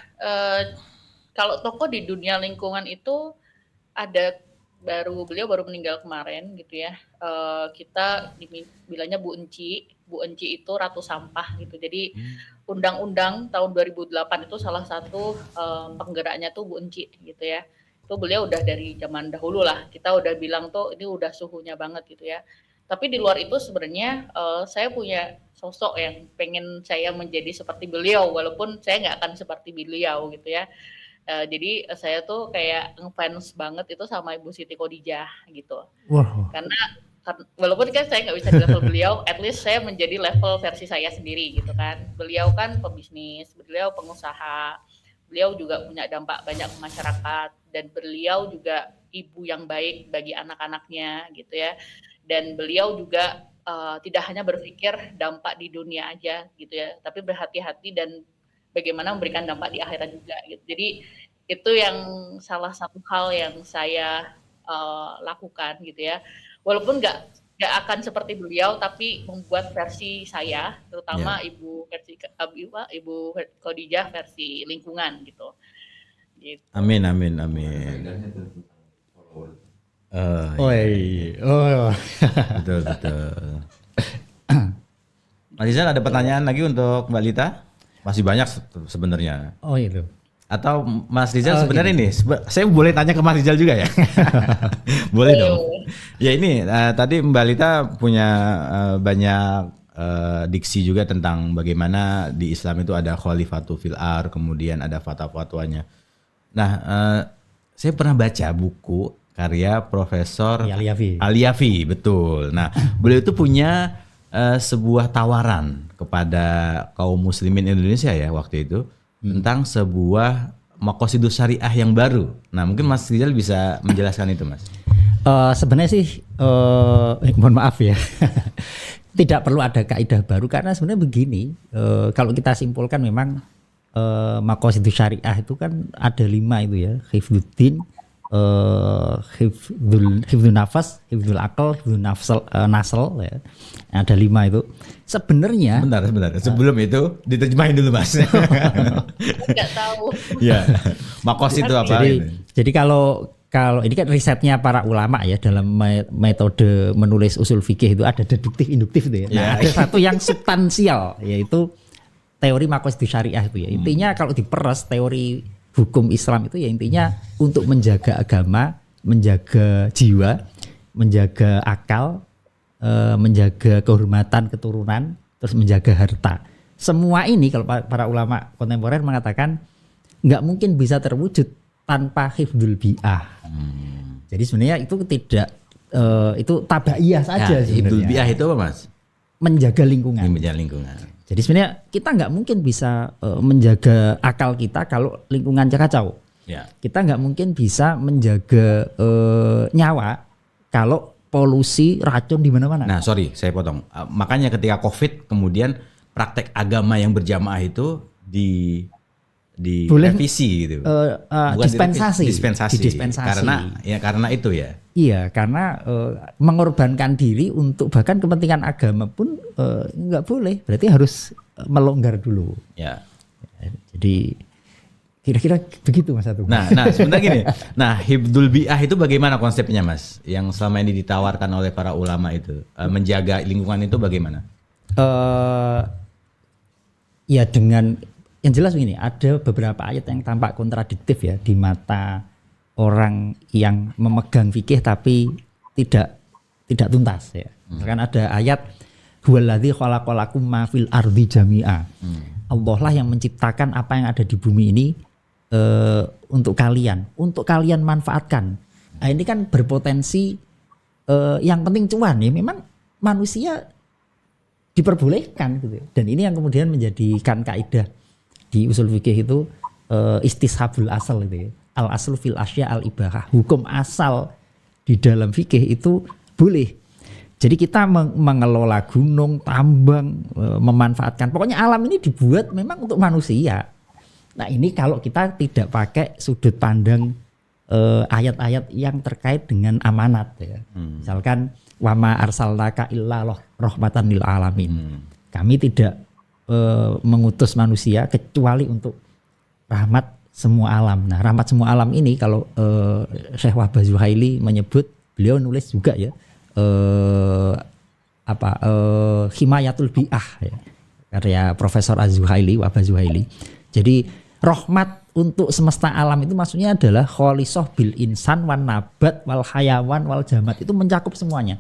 kalau tokoh di dunia lingkungan itu ada beliau baru meninggal kemarin gitu ya. Kita bilangnya Bu Enci itu ratu sampah gitu. Jadi undang-undang tahun 2008 itu salah satu penggeraknya tuh Bu Enci gitu ya. Itu beliau udah dari zaman dahulu lah. Kita udah bilang tuh ini udah suhunya banget gitu ya. Tapi di luar itu sebenarnya saya punya sosok yang pengen saya menjadi seperti beliau, walaupun saya nggak akan seperti beliau gitu ya. Jadi saya tuh kayak ngefans banget itu sama Ibu Siti Khadijah gitu. Wow. Karena walaupun kan saya nggak bisa di level beliau, at least saya menjadi level versi saya sendiri gitu kan. Beliau kan pebisnis, beliau pengusaha, beliau juga punya dampak banyak ke masyarakat, dan beliau juga ibu yang baik bagi anak-anaknya gitu ya. Dan beliau juga tidak hanya berpikir dampak di dunia aja gitu ya, tapi berhati-hati dan bagaimana memberikan dampak di akhirat juga gitu. Jadi itu yang salah satu hal yang saya lakukan gitu ya. Walaupun nggak akan seperti beliau, tapi membuat versi saya, terutama Ibu Khadijah versi lingkungan gitu. Amin. Betul. Mas Rizal, ada pertanyaan lagi untuk Mbak Lita? Masih banyak sebenarnya. Oh itu. Atau Mas Rizal sebenarnya ini, saya boleh tanya ke Mas Rizal juga ya? Boleh dong. Ya ini tadi Mbak Lita punya banyak diksi juga tentang bagaimana di Islam itu ada khalifatu fil ar, kemudian ada fatwa-fatwanya. Nah, saya pernah baca buku karya Profesor Al-Yafi, betul. Nah, beliau itu punya sebuah tawaran kepada kaum muslimin Indonesia ya waktu itu tentang sebuah maqasidus syariah yang baru. Nah, mungkin Mas Rizal bisa menjelaskan itu, Mas. Sebenarnya sih mohon maaf ya. Tidak perlu ada kaidah baru karena sebenarnya begini, kalau kita simpulkan memang maqasidus syariah itu kan ada 5 itu ya, hifdzuddin, hifdzun nafas, hifdzul akal, hifdzun nasl ya. Ada 5 itu. Sebenarnya Sebentar. Sebelum itu diterjemahin dulu Mas. Nggak tahu. Ya. Maqasid itu apa? Jadi kalau ini kan risetnya para ulama ya dalam metode menulis usul fikih itu ada deduktif, induktif itu ya. Nah, ada satu yang substansial yaitu teori maqasidus syariah itu ya. Intinya kalau diperas teori hukum Islam itu ya intinya untuk menjaga agama, menjaga jiwa, menjaga akal, menjaga kehormatan keturunan, terus menjaga harta. Semua ini kalau para ulama kontemporer mengatakan nggak mungkin bisa terwujud tanpa hifdzul bi'ah. Jadi sebenarnya itu tidak itu tabaiyah saja sebenarnya. Hifdzul bi'ah itu apa Mas? Menjaga lingkungan. Menjaga lingkungan. Jadi sebenarnya kita nggak mungkin bisa menjaga akal kita kalau lingkungan kacau. Ya. Kita nggak mungkin bisa menjaga nyawa kalau polusi racun di mana-mana. Nah, sorry, saya potong. Makanya ketika COVID kemudian praktek agama yang berjamaah itu direvisi gitu. Bukan dispensasi. Karena itu ya. Iya, karena mengorbankan diri untuk bahkan kepentingan agama pun nggak boleh. Berarti harus melonggar dulu. Ya. Jadi kira-kira begitu Mas Atung. Nah, sebentar gini. Nah, hifdzul bi'ah itu bagaimana konsepnya Mas? Yang selama ini ditawarkan oleh para ulama itu, menjaga lingkungan itu bagaimana? Ya dengan yang jelas begini, ada beberapa ayat yang tampak kontradiktif ya di mata orang yang memegang fikih tapi tidak tuntas ya. Kan ada ayat huwallazi khalaqalakum ma fil ardi jami'a. Allah lah yang menciptakan apa yang ada di bumi ini untuk kalian manfaatkan. Nah, ini kan berpotensi yang penting cuan ya. Memang manusia diperbolehkan gitu. Dan ini yang kemudian menjadikan kaidah di usul fikih itu istishabul asal gitu ya. Al aslu fil asya al ibahah. Hukum asal di dalam fikih itu boleh. Jadi kita mengelola gunung, tambang, memanfaatkan. Pokoknya alam ini dibuat memang untuk manusia. Nah ini kalau kita tidak pakai sudut pandang ayat-ayat yang terkait dengan amanat ya. Misalkan wama arsalnaka illa rahmatan lil alamin. Kami tidak mengutus manusia kecuali untuk rahmat semua alam. Nah rahmat semua alam ini kalau Syekh Wahbah Zuhaili menyebut, beliau nulis juga ya. Himayatul bi'ah ya, karya Profesor Az-Zuhaili, Wahbah Zuhaili. Jadi rahmat untuk semesta alam itu maksudnya adalah kholisoh bil insan wan nabat wal hayawan wal jamat, itu mencakup semuanya.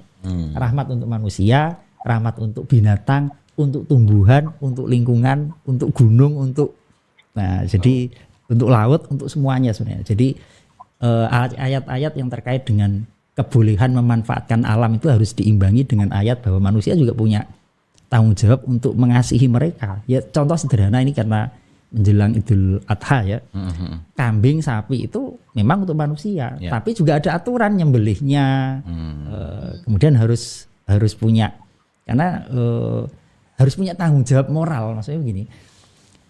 Rahmat untuk manusia, rahmat untuk binatang, untuk tumbuhan, untuk lingkungan, untuk gunung, untuk jadi untuk laut, untuk semuanya sebenarnya. Jadi ayat-ayat yang terkait dengan kebolehan memanfaatkan alam itu harus diimbangi dengan ayat bahwa manusia juga punya tanggung jawab untuk mengasihi mereka. Ya contoh sederhana ini karena menjelang Idul Adha ya. Kambing, sapi itu memang untuk manusia, tapi juga ada aturan nyembelihnya. Kemudian harus punya karena harus punya tanggung jawab moral. Maksudnya begini.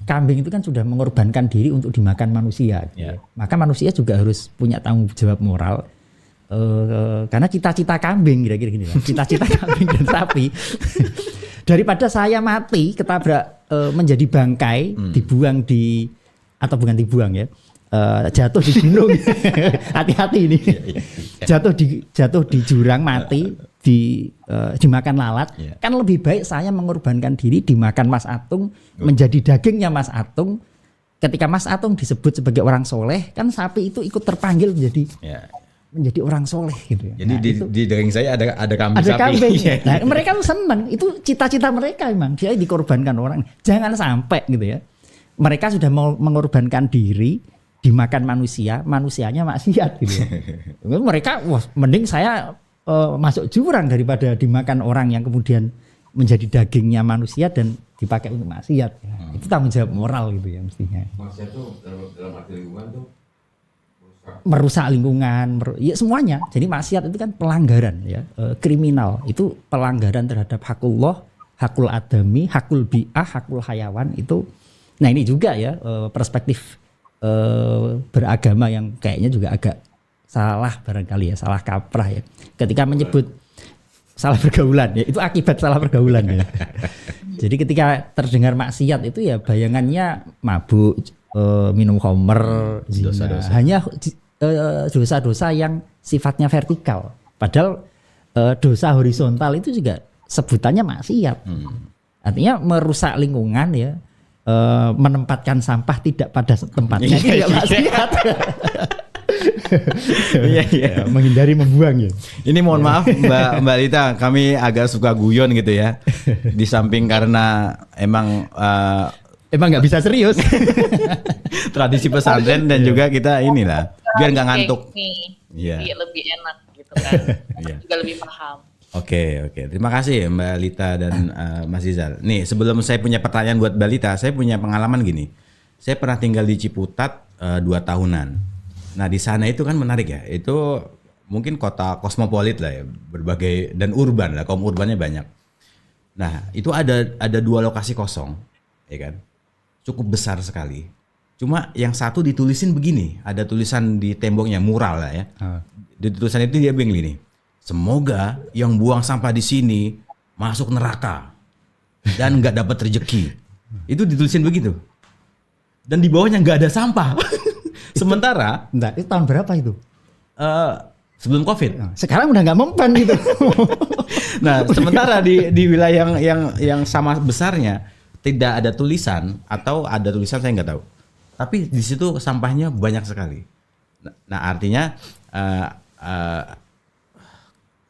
Kambing itu kan sudah mengorbankan diri untuk dimakan manusia. Gitu. Maka manusia juga harus punya tanggung jawab moral. Karena cita-cita kambing kira-kira gini lah. Cita-cita kambing dan sapi daripada saya mati ketabrak menjadi bangkai, dibuang bukan dibuang ya, jatuh di gunung. Hati-hati ini. Jatuh di jurang mati, dimakan lalat. Kan lebih baik saya mengorbankan diri dimakan Mas Atung, menjadi dagingnya Mas Atung. Ketika Mas Atung disebut sebagai orang soleh, kan sapi itu ikut terpanggil menjadi orang soleh gitu ya. Jadi di daging saya ada kambing ada sapi. Kambing. Nah, mereka tuh senang. Itu cita-cita mereka memang. Dia dikorbankan orang. Jangan sampai gitu ya. Mereka sudah mau mengorbankan diri dimakan manusia, manusianya maksiat gitu ya. Mereka mending saya masuk jurang daripada dimakan orang yang kemudian menjadi dagingnya manusia dan dipakai untuk maksiat. Itu tanggung jawab moral gitu ya mestinya. Maksiat itu dalam arti lingkungan tuh merusak lingkungan, ya semuanya. Jadi maksiat itu kan pelanggaran ya, kriminal. Itu pelanggaran terhadap hakullah, hakul adami, hakul bi'ah, hakul hayawan itu. Nah ini juga ya perspektif beragama yang kayaknya juga agak salah barangkali ya, salah kaprah ya. Ketika menyebut salah pergaulan ya, itu akibat salah pergaulan ya. Jadi ketika terdengar maksiat itu ya bayangannya mabuk, minum khamr, zina. Dosa-dosa. Hanya dosa-dosa yang sifatnya vertikal. Padahal dosa horizontal itu juga sebutannya maksiat. Artinya merusak lingkungan ya, menempatkan sampah tidak pada tempatnya itu juga maksiat. Iya. Menghindari membuang ya. Ini mohon maaf Mbak Lita, kami agak suka guyon gitu ya. Di samping karena emang Emang nggak bisa serius. tradisi pesantren dan juga kita inilah biar nggak ngantuk. Iya. Lebih enak gitu kan. Juga lebih paham. Oke. Terima kasih Mbak Lita dan Mas Rizal. Nih sebelum saya punya pertanyaan buat Mbak Lita, saya punya pengalaman gini. Saya pernah tinggal di Ciputat 2 tahunan. Nah di sana itu kan menarik ya. Itu mungkin kota kosmopolit lah ya, berbagai dan urban lah. Kaum urbannya banyak. Nah itu ada 2 lokasi kosong, ya kan? Cukup besar sekali. Cuma yang satu ditulisin begini, ada tulisan di temboknya mural lah ya. Di tulisan itu dia bilang gini, semoga yang buang sampah di sini masuk neraka dan nggak dapat rezeki. Itu ditulisin begitu. Dan di bawahnya nggak ada sampah. Sementara, Itu tahun berapa itu? sebelum COVID. Sekarang udah nggak mempan gitu. Nah, sementara di wilayah yang sama besarnya tidak ada tulisan atau ada tulisan saya nggak tahu. Tapi di situ sampahnya banyak sekali. Nah, artinya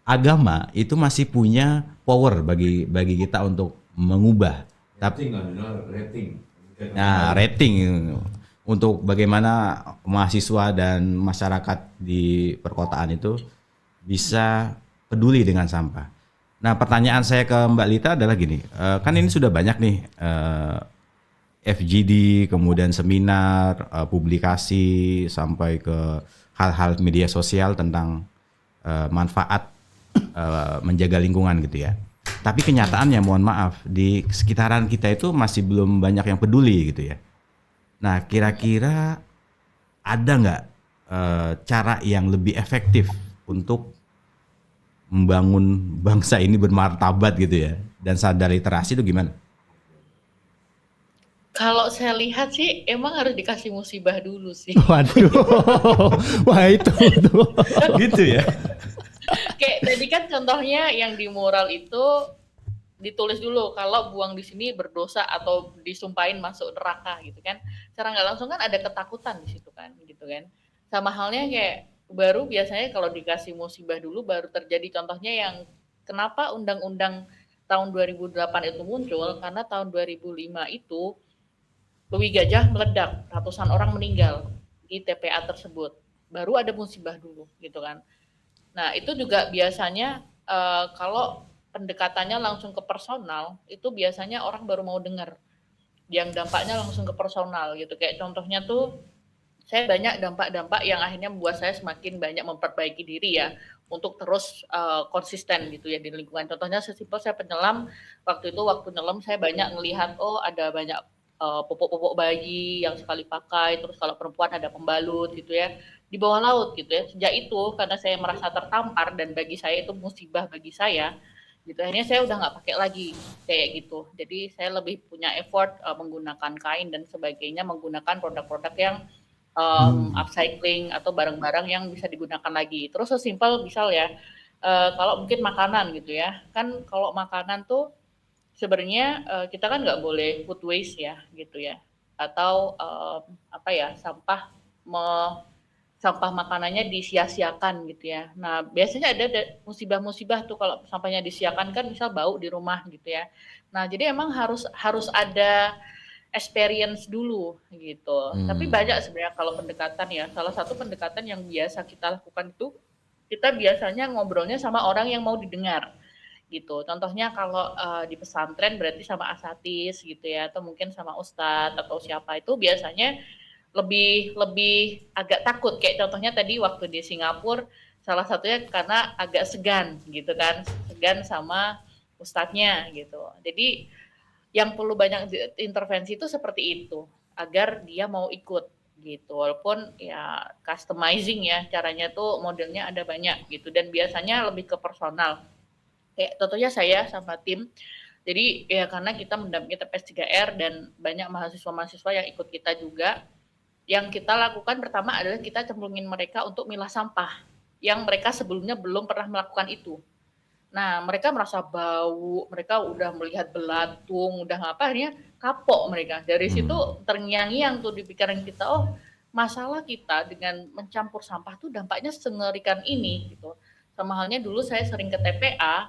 agama itu masih punya power bagi kita untuk mengubah. Rating. Nah, rating untuk bagaimana mahasiswa dan masyarakat di perkotaan itu bisa peduli dengan sampah. Nah, pertanyaan saya ke Mbak Lita adalah gini, kan ini sudah banyak nih FGD, kemudian seminar, publikasi, sampai ke hal-hal media sosial tentang manfaat menjaga lingkungan gitu ya. Tapi kenyataannya mohon maaf, di sekitaran kita itu masih belum banyak yang peduli gitu ya. Nah, kira-kira ada nggak cara yang lebih efektif untuk membangun bangsa ini bermartabat gitu ya, dan sadar literasi itu gimana? Kalau saya lihat sih emang harus dikasih musibah dulu sih. Waduh, wah itu tuh. Gitu ya. Kayak tadi kan contohnya yang di mural itu ditulis dulu kalau buang di sini berdosa atau disumpahin masuk neraka gitu kan. Secara nggak langsung kan ada ketakutan di situ kan, gitu kan. Sama halnya kayak baru biasanya kalau dikasih musibah dulu baru terjadi, contohnya yang kenapa undang-undang tahun 2008 itu muncul, karena tahun 2005 itu Louis Gajah meledak, ratusan orang meninggal di TPA tersebut. Baru ada musibah dulu gitu kan. Nah, itu juga biasanya kalau pendekatannya langsung ke personal, itu biasanya orang baru mau dengar. Yang dampaknya langsung ke personal gitu. Kayak contohnya tuh saya banyak dampak-dampak yang akhirnya membuat saya semakin banyak memperbaiki diri ya untuk terus konsisten gitu ya di lingkungan. Contohnya sesimpel saya penyelam, waktu nyelam saya banyak melihat ada banyak pupuk-pupuk bayi yang sekali pakai, terus kalau perempuan ada pembalut gitu ya di bawah laut gitu ya. Sejak itu karena saya merasa tertampar dan bagi saya itu musibah bagi saya gitu, akhirnya saya udah nggak pakai lagi kayak gitu. Jadi saya lebih punya effort menggunakan kain dan sebagainya, menggunakan produk-produk yang upcycling atau barang-barang yang bisa digunakan lagi. Terus sesimpel misal ya, kalau mungkin makanan gitu ya, kan kalau makanan tuh sebenarnya kita kan nggak boleh food waste ya gitu ya, atau sampah makanannya disia-siakan gitu ya. Nah biasanya ada musibah-musibah tuh kalau sampahnya disia-siakan kan, misal bau di rumah gitu ya. Nah jadi emang harus ada experience dulu gitu. Tapi banyak sebenarnya kalau pendekatan ya. Salah satu pendekatan yang biasa kita lakukan itu, kita biasanya ngobrolnya sama orang yang mau didengar gitu. Contohnya kalau di pesantren berarti sama asatis gitu ya, atau mungkin sama ustadz atau siapa, itu biasanya lebih lebih agak takut. Kayak contohnya tadi waktu di Singapura, salah satunya karena agak segan gitu kan, segan sama ustadznya gitu. Jadi yang perlu banyak intervensi itu seperti itu, agar dia mau ikut gitu. Walaupun ya customizing ya, caranya tuh modelnya ada banyak gitu dan biasanya lebih ke personal. Kayak contohnya saya sama tim, jadi ya karena kita mendampingi TPS 3R dan banyak mahasiswa-mahasiswa yang ikut kita juga, yang kita lakukan pertama adalah kita cemplungin mereka untuk milah sampah, yang mereka sebelumnya belum pernah melakukan itu. Nah, mereka merasa bau, mereka udah melihat belatung, udah ngapain ya, kapok mereka. Dari situ terngiang-ngiang tuh di pikiran kita, oh masalah kita dengan mencampur sampah tuh dampaknya sengerikan ini gitu. Sama halnya dulu saya sering ke TPA,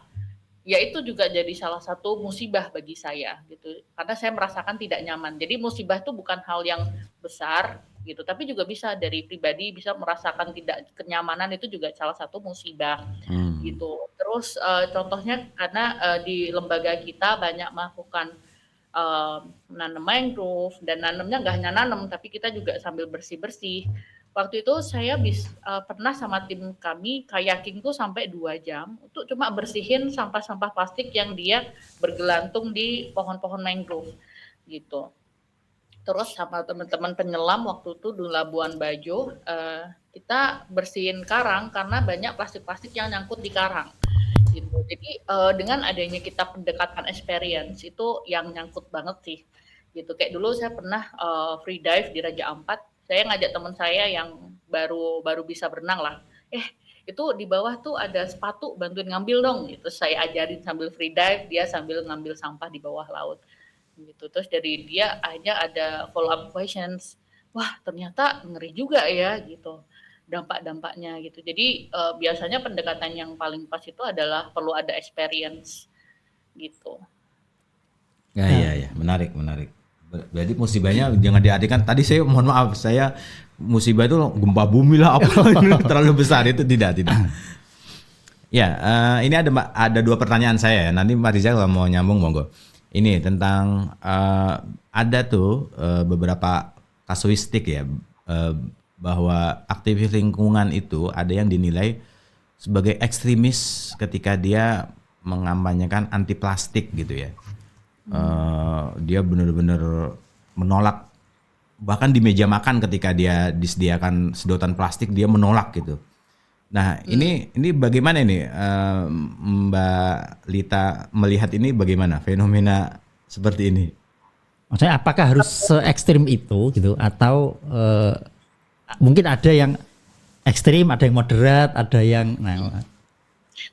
ya itu juga jadi salah satu musibah bagi saya gitu. Karena saya merasakan tidak nyaman. Jadi musibah itu bukan hal yang besar gitu, tapi juga bisa dari pribadi bisa merasakan tidak kenyamanan, itu juga salah satu musibah gitu. Terus contohnya karena di lembaga kita banyak melakukan nanam mangrove dan nanamnya nggak hanya nanam tapi kita juga sambil bersih-bersih. Waktu itu saya pernah sama tim kami kayaking tuh sampai 2 jam untuk cuma bersihin sampah-sampah plastik yang dia bergelantung di pohon-pohon mangrove gitu. Terus sama teman-teman penyelam waktu itu di Labuan Bajo, kita bersihin karang karena banyak plastik-plastik yang nyangkut di karang gitu. Jadi dengan adanya kita pendekatan experience itu yang nyangkut banget sih gitu. Kayak dulu saya pernah free dive di Raja Ampat, saya ngajak teman saya yang baru bisa berenang lah, itu di bawah tuh ada sepatu, bantuin ngambil dong gitu. Saya ajarin sambil free dive, dia sambil ngambil sampah di bawah laut gitu. Terus dari dia akhirnya ada follow up questions, wah ternyata ngeri juga ya gitu dampak-dampaknya gitu. Jadi biasanya pendekatan yang paling pas itu adalah perlu ada experience gitu. Iya, menarik, menarik. Berarti musibahnya jangan diartikan. Tadi saya mohon maaf, saya musibah itu gempa bumi lah apa terlalu besar itu tidak. Ya, ini ada 2 pertanyaan saya. Nanti Pak Rizal kalau mau nyambung monggo. Ini tentang ada tuh beberapa kasuistik ya, bahwa aktivis lingkungan itu ada yang dinilai sebagai ekstremis ketika dia mengampanyekan anti plastik gitu ya. Dia benar-benar menolak, bahkan di meja makan ketika dia disediakan sedotan plastik dia menolak gitu. Nah ini bagaimana ini Mbak Lita melihat ini bagaimana fenomena seperti ini? Maksudnya apakah harus se ekstrim itu gitu atau mungkin ada yang ekstrim, ada yang moderat, ada yang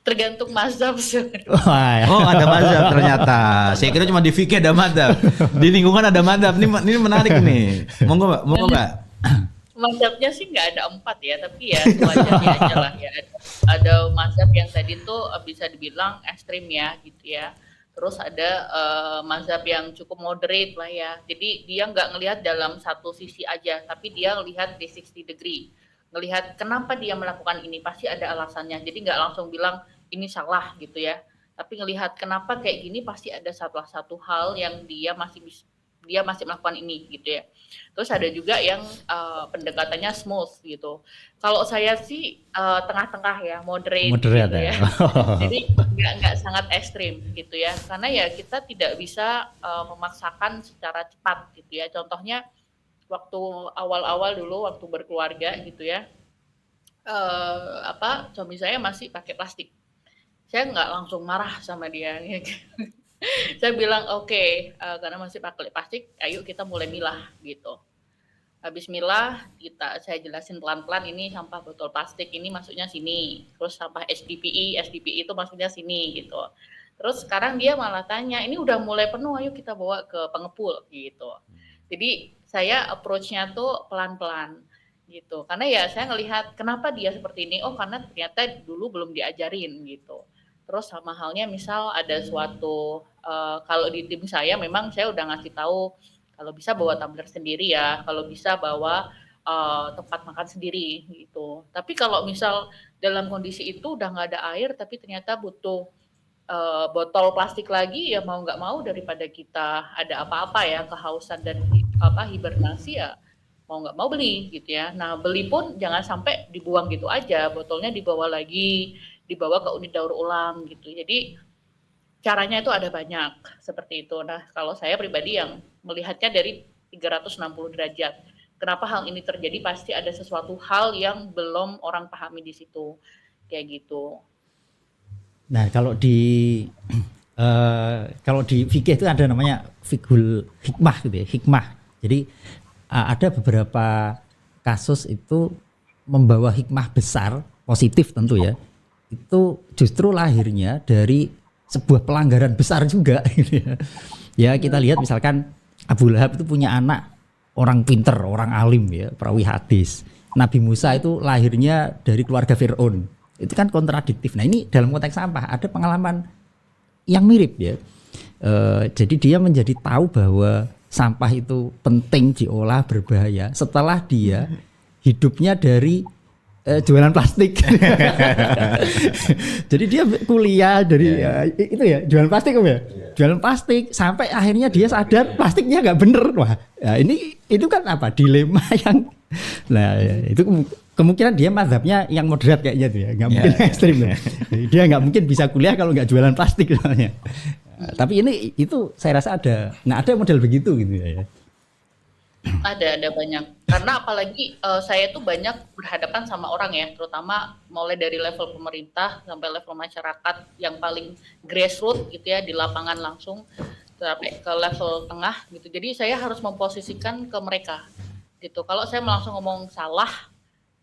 tergantung mazhab sebenarnya. Oh ada mazhab ternyata. Saya kira cuma di fikih ada mazhab, di lingkungan ada mazhab. Ini menarik nih. Monggo Mbak. Mazhabnya sih nggak ada 4 ya, tapi ya sewajarnya aja lah ya. Ada mazhab yang tadi tuh bisa dibilang ekstrim ya gitu ya. Terus ada mazhab yang cukup moderate lah ya. Jadi dia nggak ngelihat dalam satu sisi aja, tapi dia ngelihat 360 degree. Ngelihat kenapa dia melakukan ini, pasti ada alasannya. Jadi nggak langsung bilang ini salah gitu ya. Tapi ngelihat kenapa kayak gini, pasti ada salah satu hal yang dia masih melakukan ini gitu ya. Terus ada juga yang pendekatannya smooth gitu. Kalau saya sih tengah-tengah ya, moderate gitu ya. Jadi nggak sangat ekstrim gitu ya. Karena ya kita tidak bisa memaksakan secara cepat gitu ya. Contohnya waktu awal-awal dulu waktu berkeluarga gitu ya. Suami saya masih pakai plastik. Saya nggak langsung marah sama dia. Saya bilang oke, karena masih pakai plastik, ayo kita mulai milah gitu. Habis milah, saya jelasin pelan-pelan ini sampah botol plastik ini masuknya sini, terus sampah HDPE itu masuknya sini gitu. Terus sekarang dia malah tanya, ini udah mulai penuh, ayo kita bawa ke pengepul gitu. Jadi saya approach-nya tuh pelan-pelan gitu. Karena ya saya ngelihat kenapa dia seperti ini, oh karena ternyata dulu belum diajarin gitu. Terus sama halnya misal ada suatu kalau di tim saya memang saya udah ngasih tahu kalau bisa bawa tumbler sendiri ya, kalau bisa bawa tempat makan sendiri gitu. Tapi kalau misal dalam kondisi itu udah nggak ada air tapi ternyata butuh botol plastik lagi, ya mau nggak mau daripada kita ada apa-apa ya kehausan dan hibernasi ya mau nggak mau beli gitu ya. Nah beli pun jangan sampai dibuang gitu aja, botolnya dibawa lagi, dibawa ke unit daur ulang gitu. Jadi caranya itu ada banyak seperti itu. Nah kalau saya pribadi yang melihatnya dari 360 derajat. Kenapa hal ini terjadi? Pasti ada sesuatu hal yang belum orang pahami di situ, kayak gitu. Nah, kalau di fikih itu ada namanya fikhul hikmah gitu ya, hikmah. Jadi ada beberapa kasus itu membawa hikmah besar, positif tentu ya. Itu justru lahirnya dari sebuah pelanggaran besar juga gitu ya. Ya, kita lihat misalkan Abu Lahab itu punya anak orang pinter, orang alim ya, perawi hadis. Nabi Musa itu lahirnya dari keluarga Fir'aun. Itu kan kontradiktif. Nah, ini dalam konteks sampah ada pengalaman yang mirip ya. Jadi dia menjadi tahu bahwa sampah itu penting diolah, berbahaya setelah dia hidupnya dari jualan plastik. Jadi dia kuliah dari itu ya, jualan plastik ya. Jualan plastik sampai akhirnya dia sadar plastiknya nggak bener. Wah, ya ini itu kan apa? Dilema yang nah itu kemungkinan dia mazhabnya yang moderat kayaknya tuh ya, nggak mungkin ekstrim ya. Dia nggak mungkin bisa kuliah kalau nggak jualan plastik soalnya. Tapi itu saya rasa ada model begitu gitu ya. Ada banyak. Karena apalagi saya tuh banyak berhadapan sama orang ya, terutama mulai dari level pemerintah sampai level masyarakat yang paling grassroots gitu ya, di lapangan langsung sampai ke level tengah gitu. Jadi saya harus memposisikan ke mereka gitu. Kalau saya langsung ngomong salah,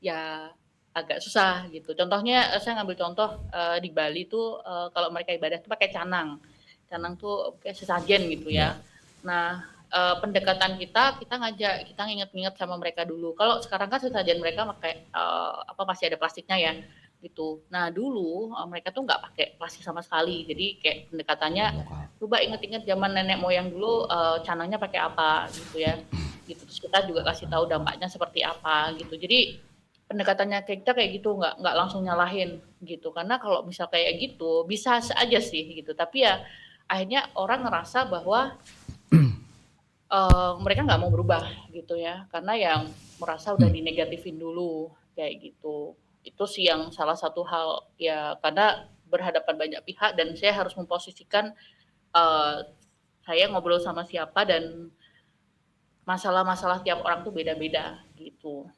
ya agak susah gitu. Contohnya saya ngambil contoh di Bali tuh kalau mereka ibadah tuh pakai canang. Canang tuh kayak sesajen gitu ya. Nah, pendekatan kita ngajak, kita nginget-nginget sama mereka dulu. Kalau sekarang kan sesajen mereka pakai masih ada plastiknya ya gitu. Nah dulu mereka tuh nggak pakai plastik sama sekali. Jadi kayak pendekatannya, coba inget-inget zaman nenek moyang dulu canangnya pakai apa gitu ya. Gitu. Terus kita juga kasih tahu dampaknya seperti apa gitu. Jadi pendekatannya kita kayak gitu, nggak langsung nyalahin gitu. Karena kalau misal kayak gitu bisa aja sih gitu. Tapi ya akhirnya orang ngerasa bahwa mereka nggak mau berubah gitu ya, karena yang merasa udah dinegatifin dulu kayak gitu. Itu sih yang salah satu hal ya, karena berhadapan banyak pihak dan saya harus memposisikan saya ngobrol sama siapa dan masalah-masalah tiap orang tuh beda-beda gitu.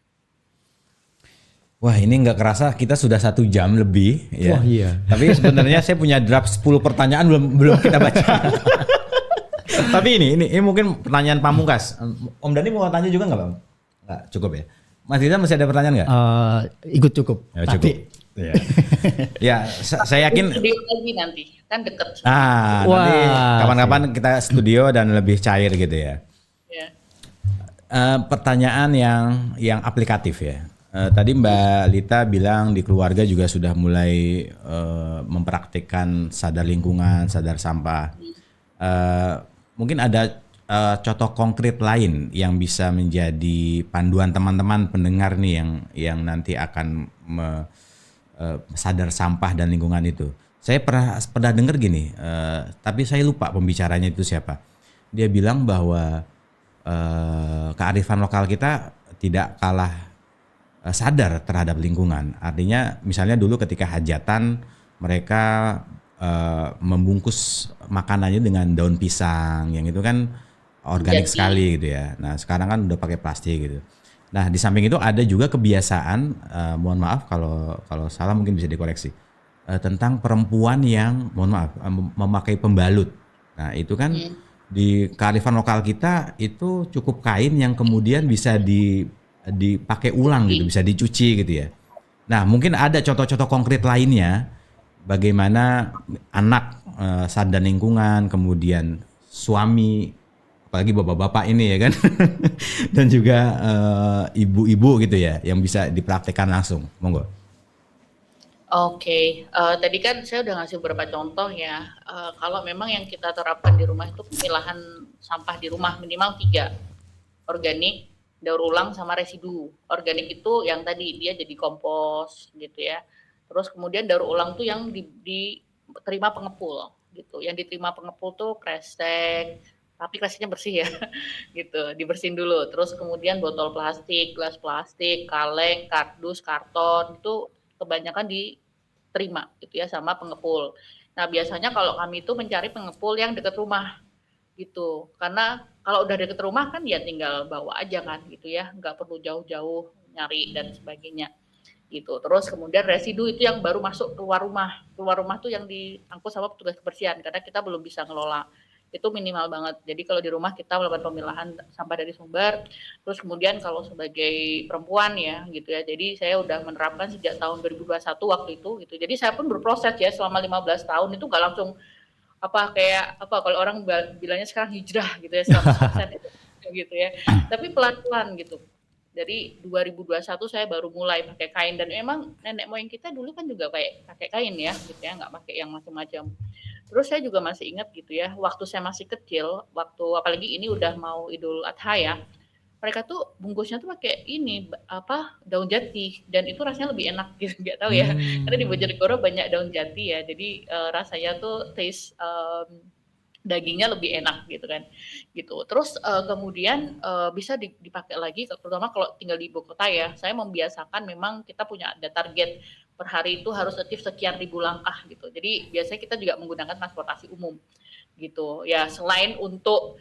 Wah, ini nggak kerasa kita sudah 1 jam lebih ya. Wah, iya. Tapi sebenarnya saya punya draft 10 pertanyaan belum kita baca. Tapi ini mungkin pertanyaan pamungkas. Om Dhani mau tanya juga nggak, Bang? Nggak, cukup ya. Mas Dita masih ada pertanyaan nggak? Ikut cukup. Ya, cukup. Ya, saya yakin. Studio lagi nanti, kan deket. Nanti kapan-kapan kita studio dan lebih cair gitu ya. Ya. Pertanyaan yang aplikatif ya. Tadi Mbak Lita bilang di keluarga juga sudah mulai mempraktikkan sadar lingkungan, sadar sampah. Mungkin ada contoh konkret lain yang bisa menjadi panduan teman-teman pendengar nih yang nanti akan sadar sampah dan lingkungan itu. Saya pernah dengar gini, tapi saya lupa pembicaranya itu siapa. Dia bilang bahwa kearifan lokal kita tidak kalah sadar terhadap lingkungan. Artinya misalnya dulu ketika hajatan mereka membungkus makanannya dengan daun pisang, yang itu kan organik sekali gitu ya. Nah sekarang kan udah pakai plastik gitu. Nah di samping itu ada juga kebiasaan, mohon maaf kalau salah mungkin bisa dikoreksi, tentang perempuan yang mohon maaf memakai pembalut. Nah itu kan di kearifan lokal kita itu cukup kain yang kemudian bisa dipakai ulang gitu, bisa dicuci gitu ya. Nah mungkin ada contoh-contoh konkret lainnya bagaimana anak sadar lingkungan, kemudian suami, apalagi bapak-bapak ini ya kan, dan juga ibu-ibu gitu ya, yang bisa dipraktekkan langsung. Monggo. Oke, tadi kan saya udah ngasih beberapa contoh ya. Kalau memang yang kita terapkan di rumah itu pemilahan sampah di rumah minimal 3, organik, daur ulang sama residu. Organik itu yang tadi dia jadi kompos gitu ya. Terus kemudian daur ulang tuh yang diterima pengepul gitu. Yang diterima pengepul tuh kresek, tapi plastiknya bersih ya, gitu, dibersihin dulu. Terus kemudian botol plastik, gelas plastik, kaleng, kardus, karton itu kebanyakan diterima gitu ya sama pengepul. Nah biasanya kalau kami itu mencari pengepul yang dekat rumah gitu, karena kalau udah deket rumah kan ya tinggal bawa aja kan gitu ya, nggak perlu jauh-jauh nyari dan sebagainya gitu. Terus kemudian residu itu yang baru masuk keluar rumah tuh yang diangkut sama petugas kebersihan karena kita belum bisa ngelola itu minimal banget. Jadi kalau di rumah kita melakukan pemilahan sampah dari sumber. Terus kemudian kalau sebagai perempuan ya gitu ya. Jadi saya udah menerapkan sejak tahun 2021 waktu itu gitu. Jadi saya pun berproses ya selama 15 tahun itu nggak langsung kayak kalau orang bilangnya sekarang hijrah gitu ya 100% itu gitu ya. Tapi pelan-pelan gitu. Dari 2021 saya baru mulai pakai kain dan memang nenek moyang kita dulu kan juga kayak pakai kain ya gitu ya, nggak pakai yang macam-macam. Terus saya juga masih ingat gitu ya, waktu saya masih kecil, waktu apalagi ini udah mau Idul Adha ya, mereka tuh bungkusnya tuh pakai ini daun jati dan itu rasanya lebih enak gitu nggak tahu ya karena di Bojonegoro banyak daun jati ya jadi rasanya tuh taste dagingnya lebih enak gitu kan gitu terus kemudian bisa dipakai lagi terutama kalau tinggal di ibu kota ya saya membiasakan memang kita punya ada target per hari itu harus aktif sekian ribu langkah gitu jadi biasanya kita juga menggunakan transportasi umum gitu ya selain untuk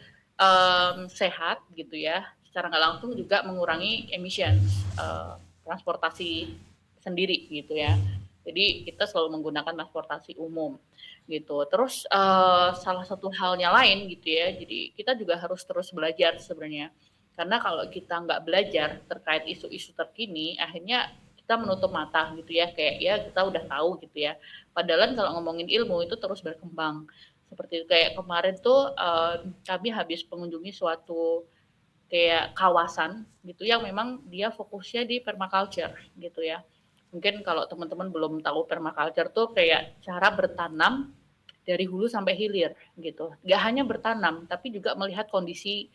sehat gitu ya secara nggak langsung juga mengurangi emissions transportasi sendiri gitu ya. Jadi kita selalu menggunakan transportasi umum gitu. Terus salah satu halnya lain gitu ya. Jadi kita juga harus terus belajar sebenarnya. Karena kalau kita nggak belajar terkait isu-isu terkini, akhirnya kita menutup mata gitu ya. Kayak ya kita udah tahu gitu ya. Padahal kalau ngomongin ilmu itu terus berkembang. Seperti kayak kemarin tuh kami habis mengunjungi suatu kayak kawasan gitu yang memang dia fokusnya di permaculture gitu ya. Mungkin kalau teman-teman belum tahu permaculture tuh kayak cara bertanam dari hulu sampai hilir gitu. Gak hanya bertanam tapi juga melihat kondisi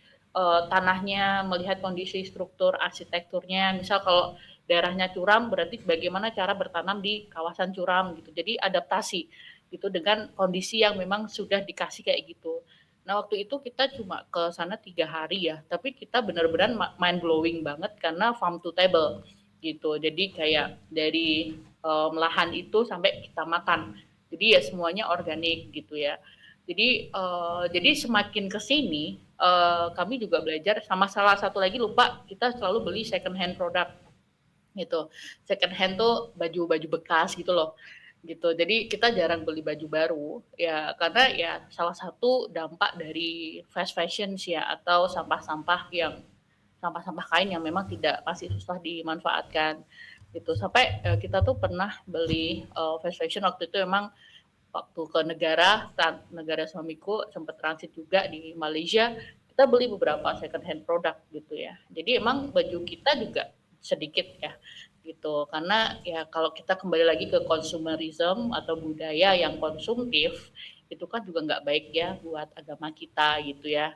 tanahnya, melihat kondisi struktur arsitekturnya. Misal kalau daerahnya curam berarti bagaimana cara bertanam di kawasan curam gitu. Jadi adaptasi gitu dengan kondisi yang memang sudah dikasih kayak gitu. Nah waktu itu kita cuma ke sana 3 hari ya, tapi kita benar-benar mind blowing banget karena farm to table gitu. Jadi kayak dari lahan itu sampai kita makan. Jadi ya semuanya organik gitu ya. Jadi semakin ke sini kami juga belajar sama salah satu lagi lupa kita selalu beli second hand product gitu. Second hand tuh baju-baju bekas gitu loh gitu. Jadi kita jarang beli baju baru ya karena ya salah satu dampak dari fast fashion ya atau sampah-sampah kain yang memang tidak masih susah dimanfaatkan gitu. Sampai kita tuh pernah beli fast fashion waktu itu emang waktu ke negara suamiku sempat transit juga di Malaysia kita beli beberapa second hand product gitu ya. Jadi emang baju kita juga sedikit ya gitu karena ya kalau kita kembali lagi ke consumerism atau budaya yang konsumtif itu kan juga nggak baik ya buat agama kita gitu ya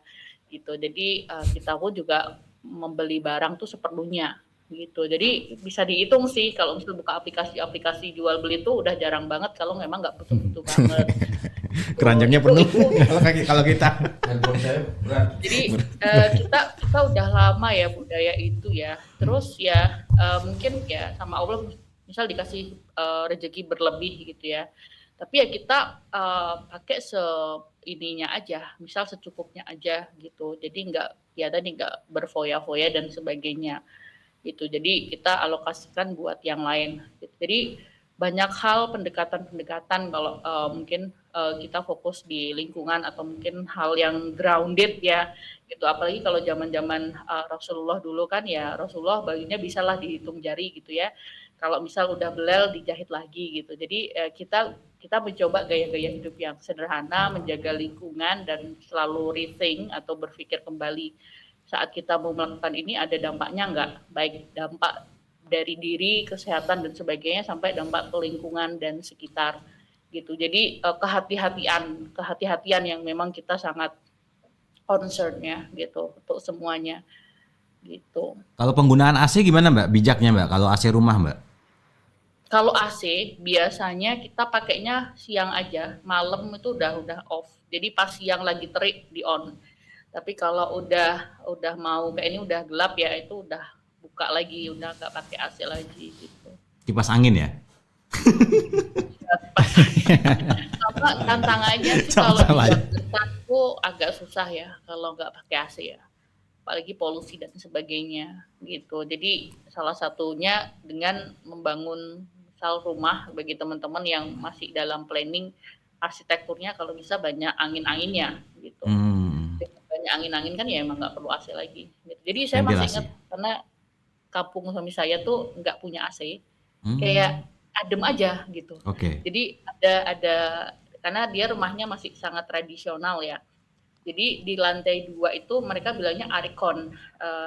gitu jadi kita pun juga membeli barang tuh seperlunya gitu jadi bisa dihitung sih kalau misalnya buka aplikasi jual beli itu udah jarang banget kalau memang nggak butuh banget. Keranjangnya penuh kalau kita. Jadi kita udah lama ya budaya itu ya. Terus ya mungkin ya sama Allah misal dikasih rezeki berlebih gitu ya. Tapi ya kita pakai ininya aja, misal secukupnya aja gitu. Jadi nggak berfoya-foya dan sebagainya gitu. Jadi kita alokasikan buat yang lain. Gitu. Jadi banyak hal pendekatan kalau mungkin kita fokus di lingkungan atau mungkin hal yang grounded ya gitu apalagi kalau zaman-zaman Rasulullah dulu kan ya Rasulullah bajunya bisalah dihitung jari gitu ya kalau misal udah belel dijahit lagi gitu jadi kita mencoba gaya-gaya hidup yang sederhana menjaga lingkungan dan selalu rethink atau berpikir kembali saat kita mau melakukan ini ada dampaknya nggak baik dampak dari diri, kesehatan dan sebagainya sampai dampak ke lingkungan dan sekitar gitu. Jadi kehati-hatian yang memang kita sangat concern ya gitu untuk semuanya gitu. Kalau penggunaan AC gimana Mbak? Bijaknya Mbak kalau AC rumah Mbak? Kalau AC biasanya kita pakainya siang aja, malam itu udah off. Jadi pas siang lagi terik di on. Tapi kalau udah mau kayak ini udah gelap ya, itu udah buka lagi, udah nggak pakai AC lagi gitu. Kipas angin ya? Sama tantangannya sih kalau di Jakarta tuh agak susah ya kalau nggak pakai AC ya. Apalagi polusi dan sebagainya gitu. Jadi salah satunya dengan membangun misal rumah bagi teman-teman yang masih dalam planning arsitekturnya kalau bisa banyak angin-anginnya gitu. Banyak angin-angin kan ya emang nggak perlu AC lagi. Gitu. Jadi saya masih ingat karena kampung suami saya tuh nggak punya AC, kayak adem aja gitu. Jadi ada karena dia rumahnya masih sangat tradisional ya. Jadi di lantai 2 itu mereka bilangnya Arikon,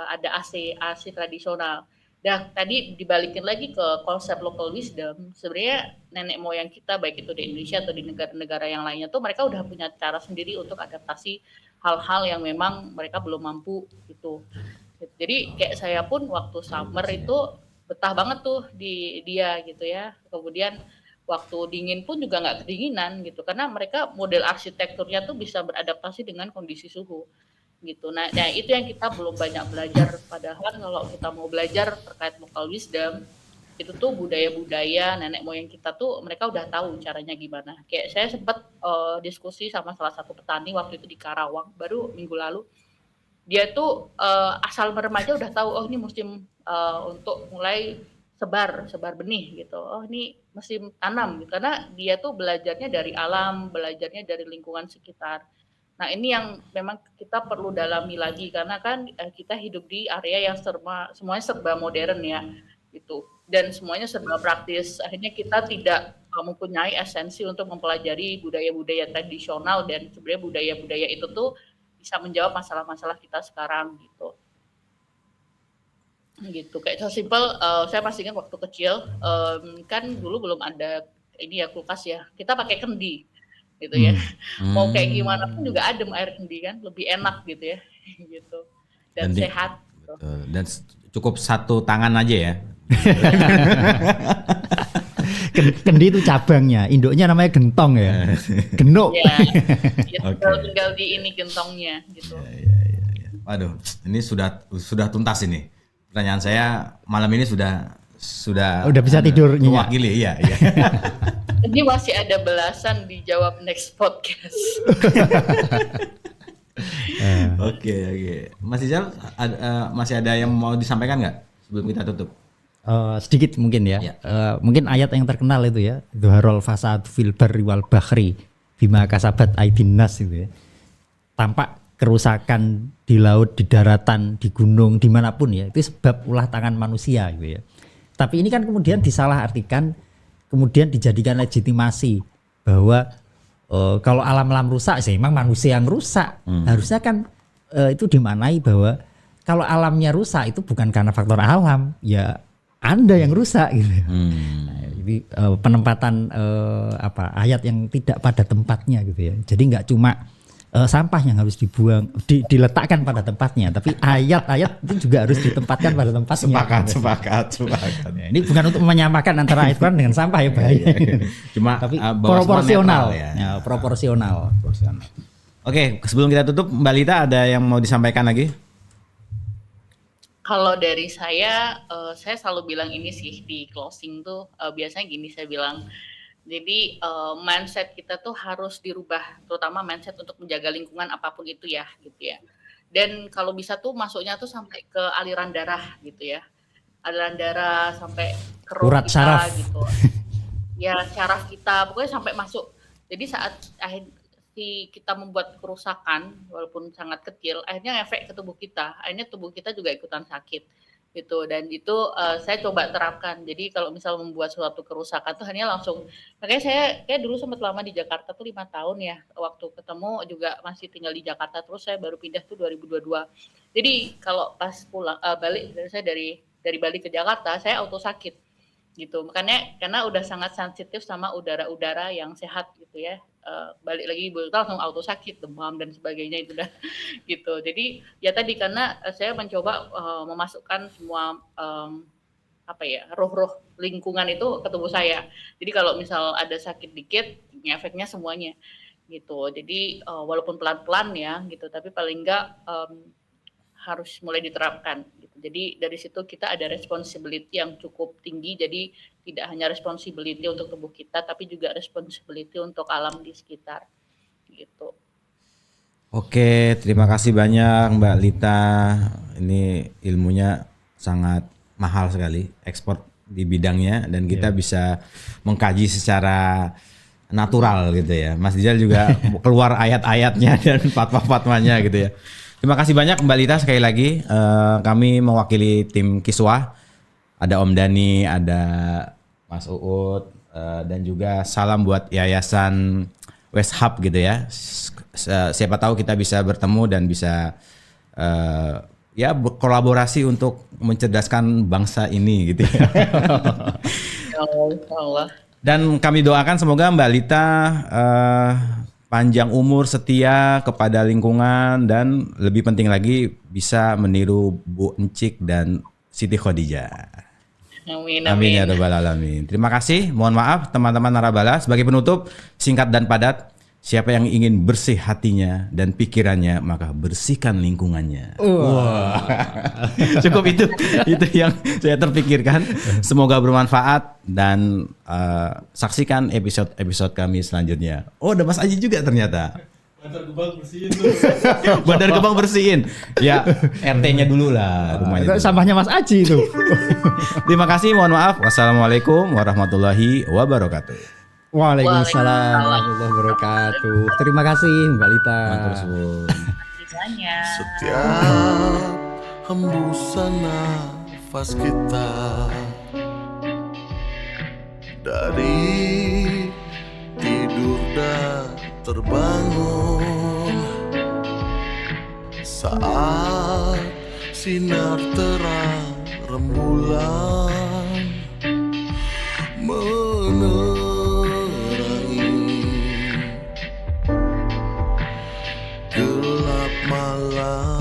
ada AC tradisional. Dan tadi dibalikin lagi ke konsep local wisdom, sebenarnya nenek moyang kita baik itu di Indonesia atau di negara-negara yang lainnya tuh mereka udah punya cara sendiri untuk adaptasi hal-hal yang memang mereka belum mampu gitu. Jadi kayak saya pun waktu summer itu betah banget tuh di dia gitu ya. Kemudian waktu dingin pun juga nggak kedinginan gitu karena mereka model arsitekturnya tuh bisa beradaptasi dengan kondisi suhu gitu. Nah itu yang kita belum banyak belajar. Padahal kalau kita mau belajar terkait local wisdom itu tuh budaya-budaya nenek moyang kita tuh mereka udah tahu caranya gimana. Kayak saya sempat diskusi sama salah satu petani waktu itu di Karawang baru minggu lalu. Dia tuh asal merem aja udah tahu oh ini musim untuk mulai sebar benih gitu. Oh ini musim tanam gitu. Karena dia tuh belajarnya dari alam, belajarnya dari lingkungan sekitar. Nah ini yang memang kita perlu dalami lagi karena kan kita hidup di area yang semuanya serba modern ya gitu. Dan semuanya serba praktis. Akhirnya kita tidak mempunyai esensi untuk mempelajari budaya-budaya tradisional dan sebenarnya budaya-budaya itu tuh bisa menjawab masalah-masalah kita sekarang gitu. Gitu kayak sesimpel saya masih ingat waktu kecil kan dulu belum ada ini ya kulkas ya kita pakai kendi gitu ya mau kayak gimana pun juga adem air kendi kan lebih enak gitu ya gitu dan sehat gitu. Dan cukup satu tangan aja ya. Kendi itu cabangnya, induknya namanya gentong ya. Genuk. Ya, tinggal di ini gentongnya gitu. Waduh, ini sudah tuntas ini. Pertanyaan saya malam ini sudah bisa tidur mewakili, iya. Ini masih ada belasan dijawab next podcast. Oke. Mas Ijal, masih ada yang mau disampaikan nggak sebelum kita tutup? Sedikit mungkin ya. Mungkin ayat yang terkenal itu ya, Dhuharul fasad fil barri wal bahri bima kasabat aydin nas itu ya. Tampak kerusakan di laut, di daratan, di gunung, dimanapun ya, itu sebab ulah tangan manusia gitu ya. Tapi ini kan kemudian disalahartikan, kemudian dijadikan legitimasi bahwa kalau alam-alam rusak, sih memang manusia yang rusak. Harusnya kan itu dimaknai bahwa kalau alamnya rusak itu bukan karena faktor alam, ya Anda yang rusak gitu. Nah, jadi penempatan ayat yang tidak pada tempatnya gitu ya. Jadi nggak cuma sampah yang harus dibuang, diletakkan pada tempatnya, tapi ayat-ayat itu juga harus ditempatkan pada tempatnya. Sepakat. Ya, ini bukan untuk menyamakan antara ayat Quran dengan sampah ya, bahaya. Cuma tapi proporsional. Ya. Proporsional. Oke, sebelum kita tutup, Mbak Lita ada yang mau disampaikan lagi? Kalau dari saya selalu bilang ini sih di closing tuh biasanya gini saya bilang. Jadi mindset kita tuh harus dirubah, terutama mindset untuk menjaga lingkungan apapun itu ya, gitu ya. Dan kalau bisa tuh masuknya tuh sampai ke aliran darah gitu ya, aliran darah sampai ke roh kita saraf. Gitu. Ya syaraf kita, pokoknya sampai masuk. Jadi saat kita membuat kerusakan, walaupun sangat kecil, akhirnya efek ke tubuh kita, akhirnya tubuh kita juga ikutan sakit. Gitu dan itu saya coba terapkan. Jadi kalau misal membuat suatu kerusakan tuh hanya langsung, makanya saya kayak dulu sempat lama di Jakarta tuh 5 tahun ya, waktu ketemu juga masih tinggal di Jakarta terus saya baru pindah tuh 2022. Jadi kalau pas pulang balik saya dari Bali ke Jakarta saya auto sakit gitu. Makanya karena udah sangat sensitif sama udara-udara yang sehat gitu ya. Balik lagi ibu langsung auto sakit, demam dan sebagainya itu dah gitu. Jadi ya tadi karena saya mencoba memasukkan semua roh-roh lingkungan itu ke tubuh saya. Jadi kalau misal ada sakit dikit, efeknya semuanya gitu. Jadi walaupun pelan-pelan ya gitu, tapi paling enggak harus mulai diterapkan gitu. Jadi dari situ kita ada responsibility yang cukup tinggi, jadi tidak hanya responsibility untuk tubuh kita, tapi juga responsibility untuk alam di sekitar gitu. Oke, terima kasih banyak Mbak Lita. Ini ilmunya sangat mahal sekali, ekspor di bidangnya, dan kita bisa mengkaji secara natural gitu ya. Mas Dijal juga keluar ayat-ayatnya dan fatwa-fatwanya gitu ya. Terima kasih banyak Mbak Lita sekali lagi. Kami mewakili tim Kiswah. Ada Om Dani, ada Mas Uut, dan juga salam buat Yayasan West Hub gitu ya. Siapa tahu kita bisa bertemu dan bisa ya berkolaborasi untuk mencerdaskan bangsa ini gitu ya. Allah. Dan kami doakan semoga Mbak Lita panjang umur, setia kepada lingkungan, dan lebih penting lagi bisa meniru Bu Encik dan Siti Khadijah. Amin. Amin ya rabbal alamin. Terima kasih. Mohon maaf teman-teman Narabala. Sebagai penutup, singkat dan padat. Siapa yang ingin bersih hatinya dan pikirannya, maka bersihkan lingkungannya. Wah. Cukup itu yang saya terpikirkan. Semoga bermanfaat dan saksikan episode kami selanjutnya. Oh, ada Mas Aji juga ternyata. Bantar Gebang bersihin tuh. Bandar Gebang bersihin. Ya, RT-nya dulu lah rumahnya. Sampahnya Mas Aji itu. Terima kasih, mohon maaf. Wassalamualaikum warahmatullahi wabarakatuh. Waalaikumsalam warahmatullahi wabarakatuh. Terima kasih Mbak Lita. Matur suwun. Bisanya. Setiap hembusan nafas kita dari tidur dan terbangun saat sinar terang rembulan menerangi gelap malam.